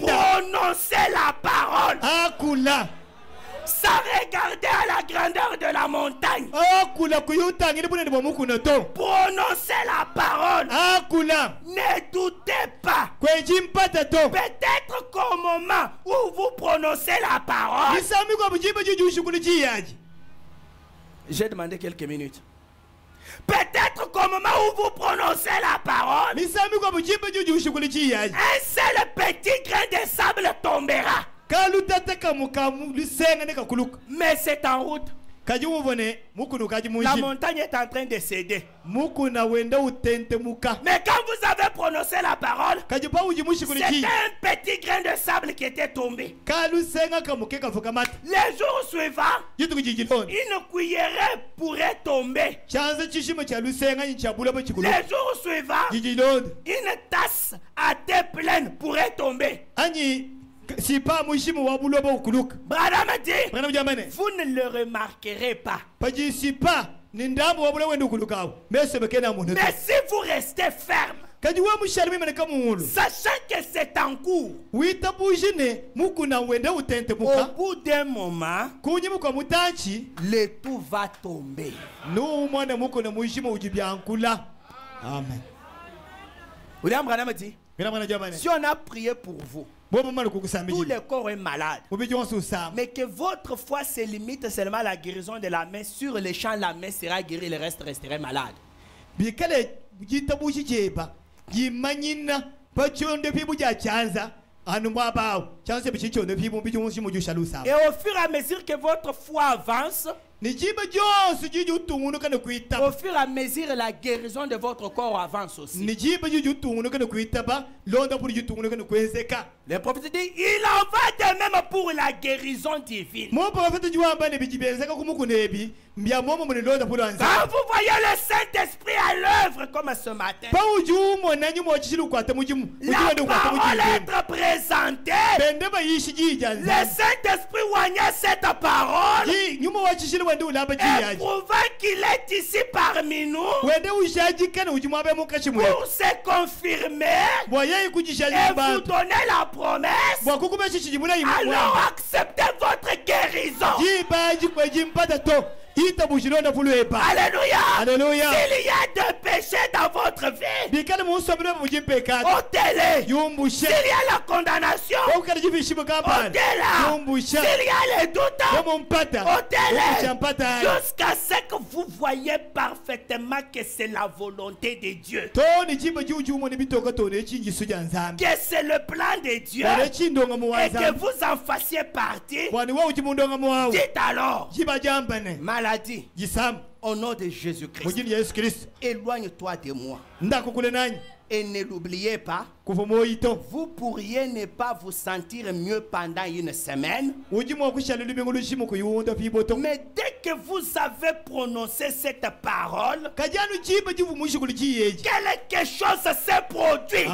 [SPEAKER 2] Prononcez la parole sans regarder à la grandeur de la montagne. Prononcez la parole. Ne doutez pas. Peut-être qu'au moment où vous prononcez la parole, j'ai demandé quelques minutes. Peut-être qu'au moment où vous prononcez la parole, un seul petit grain de sable tombera. Mais c'est en route. La montagne est en train de céder. Mais quand vous avez prononcé la parole, c'était un petit grain de sable qui était tombé. Les jours suivants, une cuillerée pourrait tomber. Les jours suivants, une tasse à thé pleine pourrait tomber. Branham dit, vous ne le remarquerez pas. Mais si vous restez ferme, sachant que c'est en cours, au bout d'un moment, le tout va tomber. William Branham dit, si on a prié pour vous, tout le corps est malade, mais que votre foi se limite seulement à la guérison de la main, sur les champs la main sera guérie, le reste resterait malade. Et au fur et à mesure que votre foi avance, au fur et à mesure la guérison de votre corps avance aussi. Le prophète dit, il en va de même pour la guérison divine. Quand vous voyez le Saint-Esprit à l'œuvre comme ce matin, la parole être présentée, le Saint-Esprit oignait cette parole, prouvant qu'il est ici parmi nous pour se confirmer et vous donner la promesse. Alors acceptez votre guérison. Alléluia. Alléluia. S'il y a des péchés dans votre vie, ôtez-les. S'il y a la condamnation, ôtez-la. S'il y a les doutes, ôtez-les. Jusqu'à ce que vous voyez parfaitement que c'est la volonté de Dieu, que c'est le plan de Dieu, et que vous en fassiez partie. Dites alors, maladie, au nom de Jésus-Christ, éloigne-toi de moi. et ne l'oubliez pas, vous pourriez ne pas vous sentir mieux pendant une semaine. Mais dès que vous avez prononcé cette parole, quelque chose s'est produit.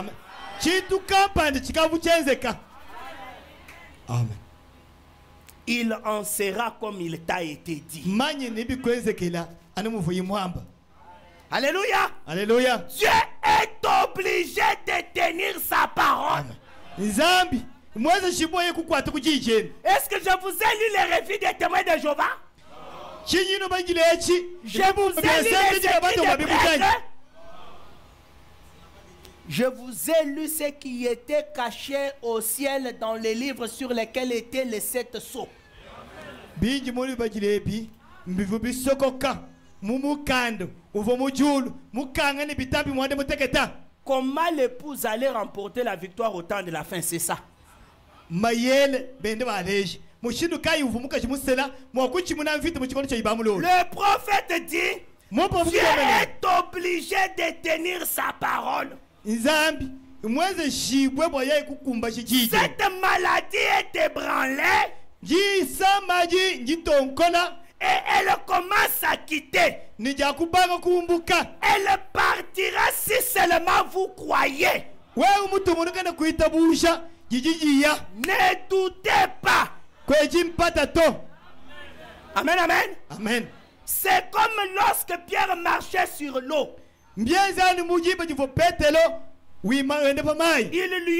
[SPEAKER 4] Amen.
[SPEAKER 2] Il en sera comme il t'a été dit. Alléluia.
[SPEAKER 4] Alléluia.
[SPEAKER 2] Dieu est obligé de tenir sa parole.
[SPEAKER 4] Est-ce
[SPEAKER 2] que je vous ai lu les récits des témoins de Jéhovah? Je vous ai lu les écrits des prêtres. Je vous ai lu ce qui était caché au ciel dans les livres sur lesquels étaient les 7 sceaux. Comment l'épouse allait remporter la victoire au temps de la fin, c'est ça. Le prophète dit, Dieu est obligé de tenir sa parole. Cette maladie est ébranlée et elle commence à quitter. Elle partira si seulement vous croyez. Ne doutez pas. Amen, amen.
[SPEAKER 4] Amen.
[SPEAKER 2] C'est comme lorsque Pierre marchait sur l'eau. Il lui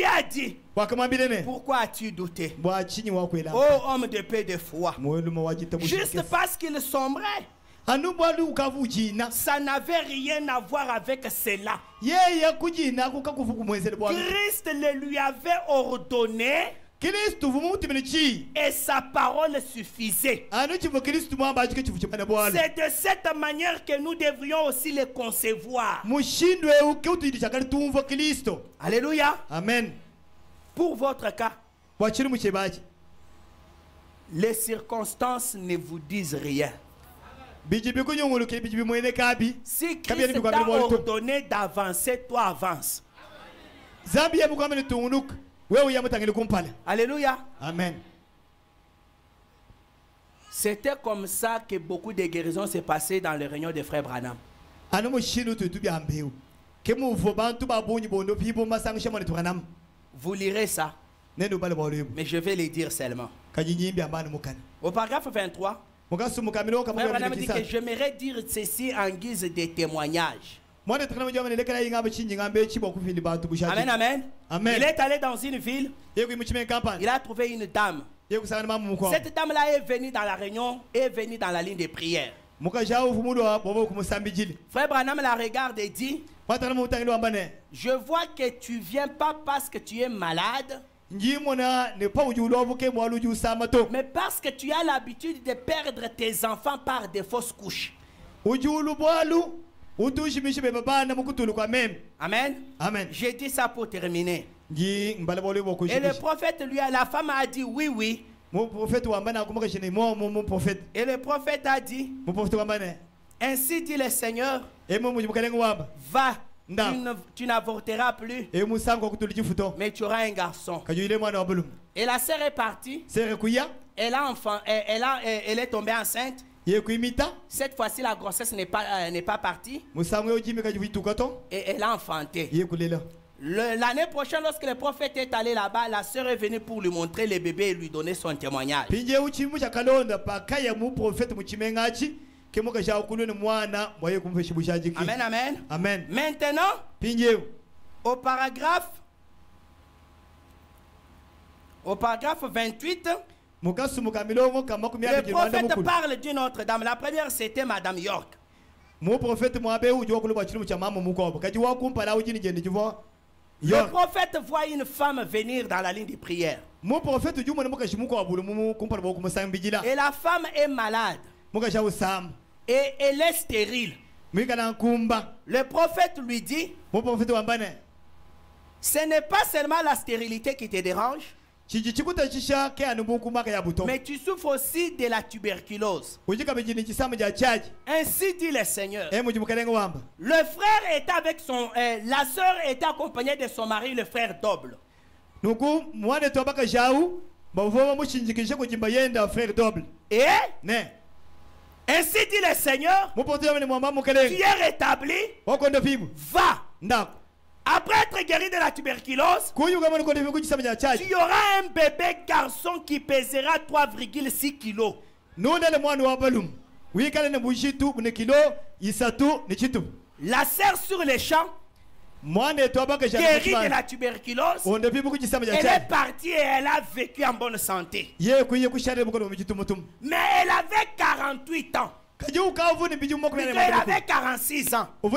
[SPEAKER 2] a dit, pourquoi as-tu douté? Oh homme de paix de foi. Juste parce qu'il sombrait. Ça n'avait rien à voir avec cela. Christ le lui avait ordonné et sa parole suffisait. C'est de cette manière que nous devrions aussi les concevoir. Alléluia.
[SPEAKER 4] Amen.
[SPEAKER 2] Pour votre cas, les circonstances ne vous disent rien. Si Christ t'a ordonné d'avancer, toi avance. Alléluia.
[SPEAKER 4] Amen.
[SPEAKER 2] C'était comme ça que beaucoup de guérisons s'est passées dans les réunions des frères Branham. Vous lirez ça, mais je vais les dire seulement. Au paragraphe 23, frère Branham dit que j'aimerais dire ceci en guise de témoignage. Amen, amen.
[SPEAKER 4] Amen.
[SPEAKER 2] Il est allé dans une ville, il a trouvé une dame. Cette dame-là est venue dans la réunion, est venue dans la ligne de prière. Frère Branham la regarde et dit, je vois que tu viens pas parce que tu es malade, mais parce que tu as l'habitude de perdre tes enfants par des fausses couches. Amen.
[SPEAKER 4] Amen.
[SPEAKER 2] J'ai dit ça pour terminer. Et le prophète la femme a dit oui, oui. Et le prophète a dit, ainsi dit le Seigneur, va, tu n'avorteras plus, mais tu auras un garçon. Et la sœur est partie. Elle est tombée enceinte. Cette fois-ci, la grossesse n'est pas partie. Et elle a enfanté. L'année prochaine, lorsque le prophète est allé là-bas, la sœur est venue pour lui montrer le bébé et lui donner son témoignage. Amen, amen.
[SPEAKER 4] Amen.
[SPEAKER 2] Maintenant, au paragraphe 28, le prophète parle d'une autre dame. La première, c'était Madame York. Le prophète voit une femme venir dans la ligne de prière. Et la femme est malade. Et elle est stérile. Le prophète lui dit, ce n'est pas seulement la stérilité qui te dérange, Mais tu souffres aussi de la tuberculose. Ainsi dit le Seigneur. Le frère était avec son... la sœur était accompagnée de son mari, le frère double. Et ainsi dit le Seigneur, tu es rétabli, va. Après être guéri de la tuberculose, tu auras un bébé garçon qui pèsera 3,6 kilos. La sœur sur les champs, guérie de la tuberculose, elle est partie et elle a vécu en bonne santé. Mais elle avait 48 ans. Elle avait 46 ans. Et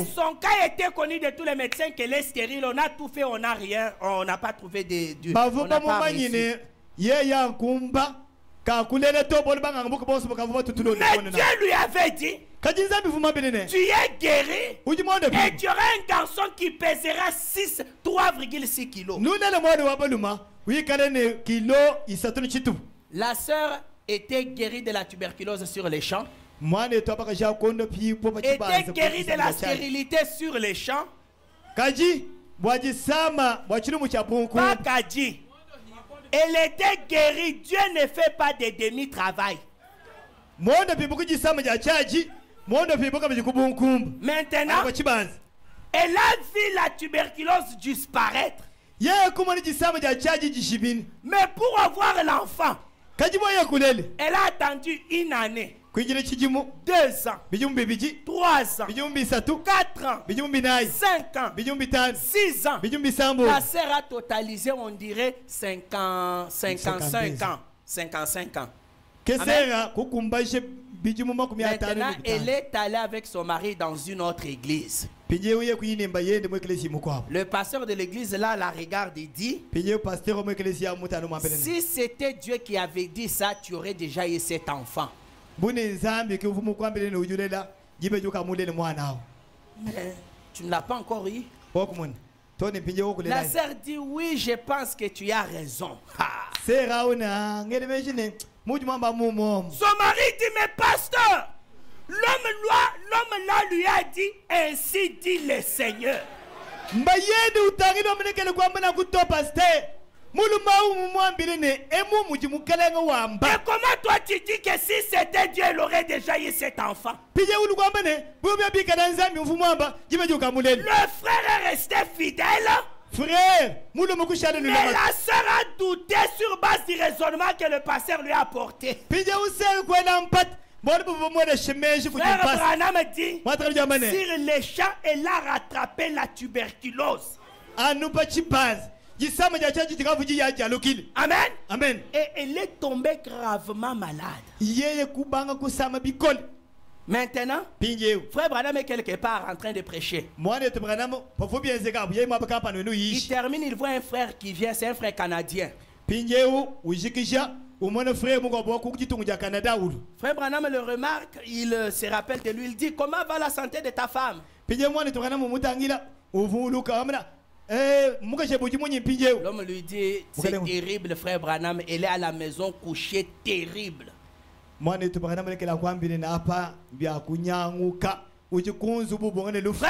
[SPEAKER 2] son cas était connu de tous les médecins qu'elle est stérile. On a tout fait, on n'a rien. On n'a pas trouvé de... on n'a pas réussi. Mais Dieu lui avait dit, tu es guéri et tu auras un garçon qui pèsera 3,6 kilos. La sœur était guérie de la tuberculose sur les champs, était guérie de la stérilité sur les champs. Pas Kadji. Elle était guérie. Dieu ne fait pas de demi-travail. Maintenant, elle a vu la tuberculose disparaître. Mais pour avoir l'enfant, elle a attendu une année, 2 ans, 3 ans, 4 ans, 5 ans, 6 ans. La sœur a totalisé, on dirait, 55 ans. 55 ans. Amen. Maintenant, elle est allée avec son mari dans une autre église. Le pasteur de l'église là la regarde et dit, si c'était Dieu qui avait dit ça, tu aurais déjà eu cet enfant. Mais tu ne l'as pas encore eu. La sœur dit, oui, je pense que tu as raison. Son mari dit, mais pasteur, l'homme là lui a dit, ainsi dit le Seigneur. Et comment toi tu dis que si c'était Dieu, il aurait déjà eu cet enfant? Le frère est resté fidèle. Mais la sœur a douté sur base du raisonnement que le pasteur lui a apporté. Frère Branham dit, sur les champs, elle a rattrapé la tuberculose. Amen. Amen. Et elle est tombée gravement malade. Maintenant, frère Branham est quelque part en train de prêcher. Il termine, il voit un frère qui vient, c'est un frère canadien. Frère Branham le remarque, il se rappelle de lui, il dit, comment va la santé de ta femme? L'homme lui dit, c'est terrible frère Branham, elle est à la maison couchée, terrible. Frère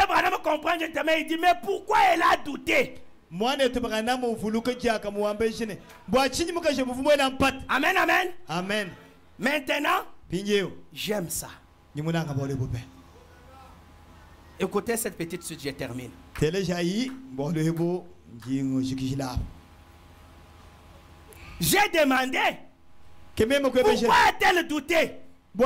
[SPEAKER 2] Branham comprend justement, il dit, mais pourquoi elle a douté? Amen, amen.
[SPEAKER 4] Amen.
[SPEAKER 2] Maintenant, j'aime ça. Écoutez cette petite suite, je termine. J'ai demandé, pourquoi a-t-elle douté? Il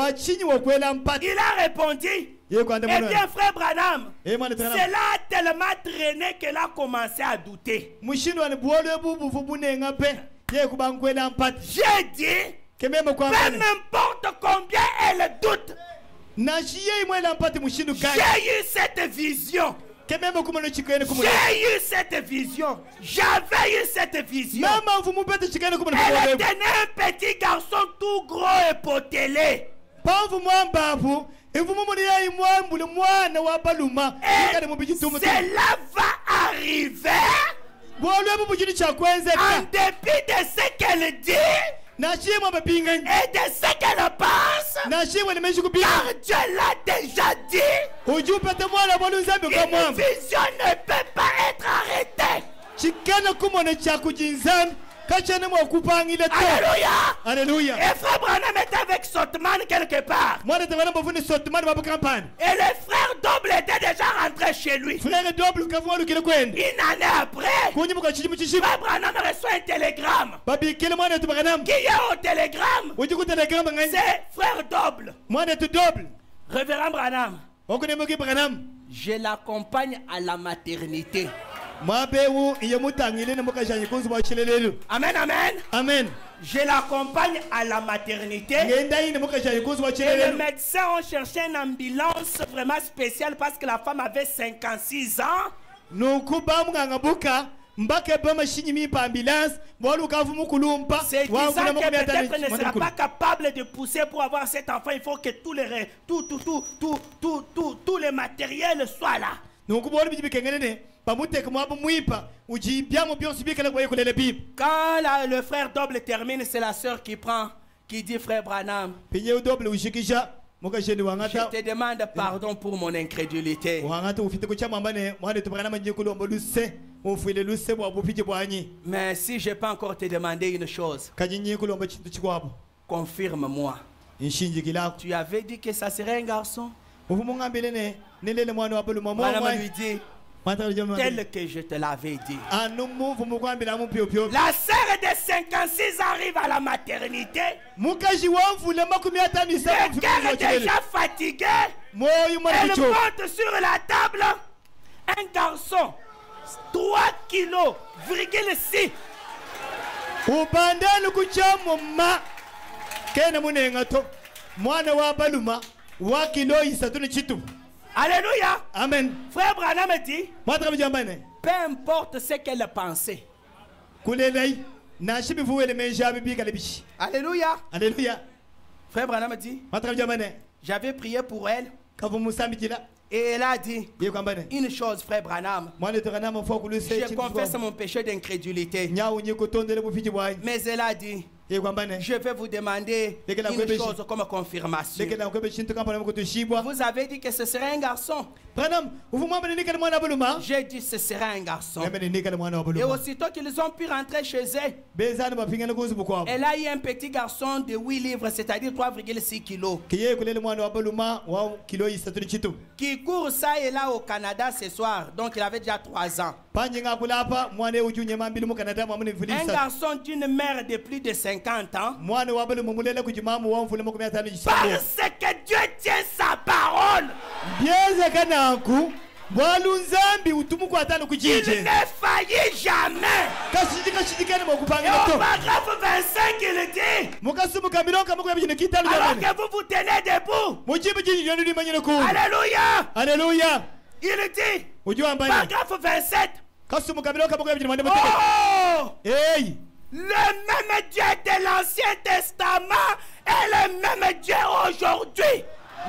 [SPEAKER 2] a répondu, eh bien frère Branham, cela a tellement traîné qu'elle a commencé à douter. J'ai dit, peu importe combien elle doute, j'ai eu cette vision. J'ai eu cette vision. J'avais eu cette vision. Elle tenait un petit garçon tout gros et potelé. Et cela va arriver dépit de ce qu'elle dit et de ce qu'elle pense, car Dieu l'a déjà dit, une vision ne peut pas être arrêtée. Alléluia.
[SPEAKER 4] Alléluia.
[SPEAKER 2] Et frère Branham était avec Sotman quelque part. Et le frère Double était déjà rentré chez lui. Une année après, frère Branham reçoit un télégramme. Qui est au télégramme? C'est frère Double. Révérend Branham, je l'accompagne à la maternité. Amen, amen.
[SPEAKER 4] Amen.
[SPEAKER 2] Je l'accompagne à la maternité. Et les médecins ont cherché une ambulance vraiment spéciale parce que la femme avait 56 ans. C'est disant que peut-être ne sera pas capable de pousser pour avoir cet enfant. Il faut que tous les matériels soient là. Quand le frère Double termine, c'est la sœur qui dit frère Branham, je te demande pardon pour mon incrédulité. Mais si je peux encore te demander une chose, confirme-moi. Tu avais dit que ça serait un garçon. Branham lui dit, tel que je te l'avais dit. La sœur de 56 arrive à la maternité. Le cœur est déjà fatigué. Elle monte sur la table un garçon 3,6 kilos. Alléluia.
[SPEAKER 4] Amen.
[SPEAKER 2] Frère Branham dit, peu importe ce qu'elle pensait. Alléluia.
[SPEAKER 4] Alléluia.
[SPEAKER 2] Frère Branham dit, j'avais prié pour elle. Et elle a dit une chose, frère Branham. Je confesse mon péché d'incrédulité. Mais elle a dit, je vais vous demander une chose comme confirmation. Vous avez dit que ce serait un garçon. J'ai dit ce serait un garçon. Et aussitôt qu'ils ont pu rentrer chez eux, elle a eu un petit garçon de 8 livres, c'est-à-dire 3,6 kilos. Qui court ça et là au Canada ce soir. Donc il avait déjà 3 ans. Un garçon d'une mère de plus de 50 ans. Parce que Dieu tient sa parole. Il ne faillit jamais. Et au paragraphe 25 il dit, alors que vous vous tenez debout. Alléluia.
[SPEAKER 4] Alléluia.
[SPEAKER 2] Il dit, paragraphe 27, oh, le même Dieu de l'Ancien Testament est le même Dieu aujourd'hui. Il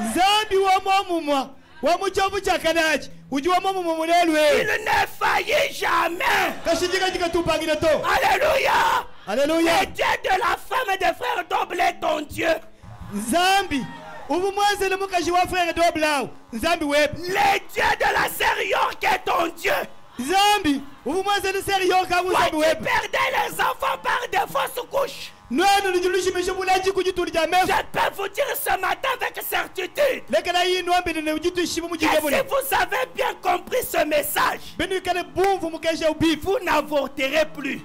[SPEAKER 2] ne faillit jamais. Alléluia.
[SPEAKER 4] Alléluia.
[SPEAKER 2] Le Dieu de la femme de frère Double est ton Dieu.
[SPEAKER 4] Zambi. Le
[SPEAKER 2] Dieu de la sœur York est ton Dieu.
[SPEAKER 4] Zambi.
[SPEAKER 2] Toi qui perdais les enfants par des fausses couches. Je peux vous dire ce matin avec certitude que si vous avez bien compris ce message, vous n'avorterez plus.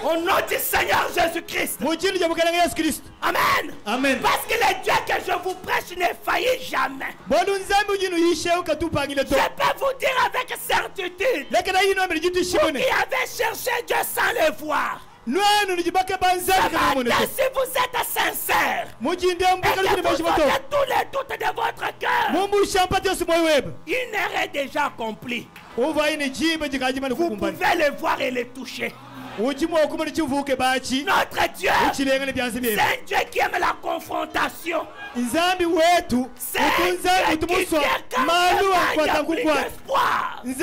[SPEAKER 2] Au nom du Seigneur Jésus-Christ. Amen.
[SPEAKER 4] Amen.
[SPEAKER 2] Parce que le Dieu que je vous prêche ne faillit jamais. Je peux vous dire avec certitude, vous qui avez cherché Dieu sans le voir, ce matin, si vous êtes sincère et que vous ôtez tous les doutes de votre cœur, une heure est déjà accomplie. Vous pouvez le voir et le toucher. Notre Dieu, c'est un Dieu qui aime la confrontation. C'est un Dieu qui vient quand même plus d'espoir. C'est le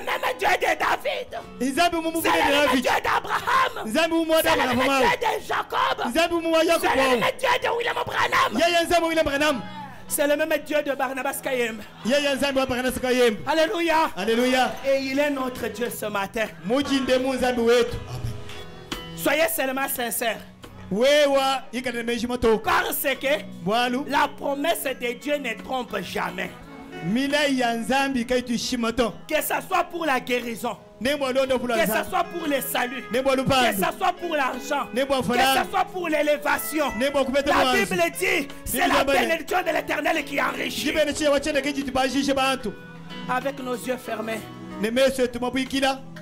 [SPEAKER 2] même Dieu de David. C'est le même Dieu d'Abraham. C'est le même Dieu de Jacob. C'est le même Dieu de William Branham. C'est le même Dieu de Barnabas Kayem. Alléluia.
[SPEAKER 4] Alléluia.
[SPEAKER 2] Et il est notre Dieu ce matin. Soyez seulement sincères. Parce que la promesse de Dieu ne trompe jamais. Que ce soit pour la guérison, que ce soit pour le salut, que ce soit pour l'argent, que ce soit pour l'élévation. La Bible dit, c'est la bénédiction de l'Éternel qui enrichit. Avec nos yeux fermés,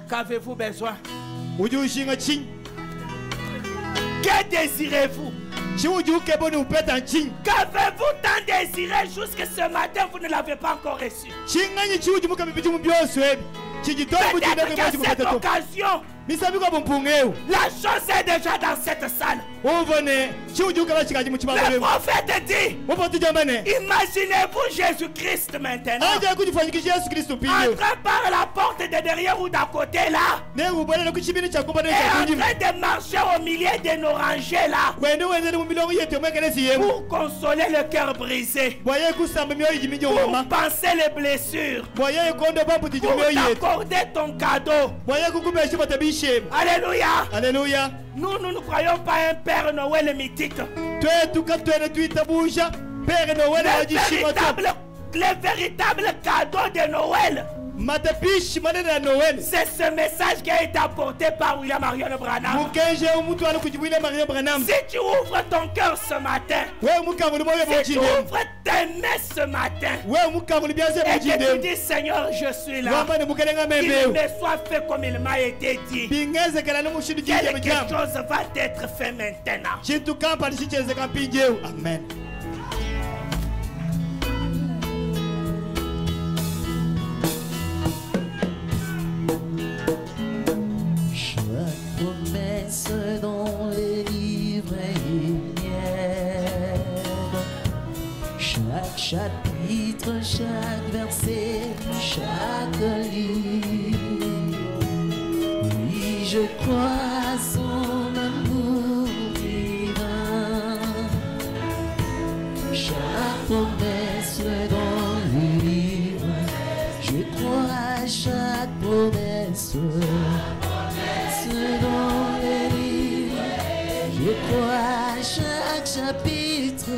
[SPEAKER 2] qu'avez-vous besoin? Que désirez-vous? Qu'avez-vous tant désiré jusque ce matin, vous ne l'avez pas encore reçu? Peut-être qu'à cette occasion, la chose est déjà dans cette salle. Le prophète dit, imaginez-vous Jésus-Christ maintenant, entrant par la porte de derrière ou d'à côté là, et en train de marcher au milieu de nos rangées là, pour consoler le cœur brisé, pour panser les blessures, pour t'accorder ton cadeau. Alléluia.
[SPEAKER 4] Alléluia.
[SPEAKER 2] Nous ne croyons pas un Père Noël mythique. Le véritable cadeau de Noël, c'est ce message qui a été apporté par William Marion Branham. Si tu ouvres ton cœur ce matin, si tu ouvres tes mains ce matin, et que tu dis Seigneur, je suis là, qu'il me soit fait comme il m'a été dit, quelque chose va être fait maintenant.
[SPEAKER 4] Amen.
[SPEAKER 5] Dans les livres énièmes, chaque chapitre, chaque verset, chaque ligne, oui, je crois à son amour divin. Chaque promesse dans les livres, je crois à chaque promesse. Dans les livres, je crois à chaque chapitre.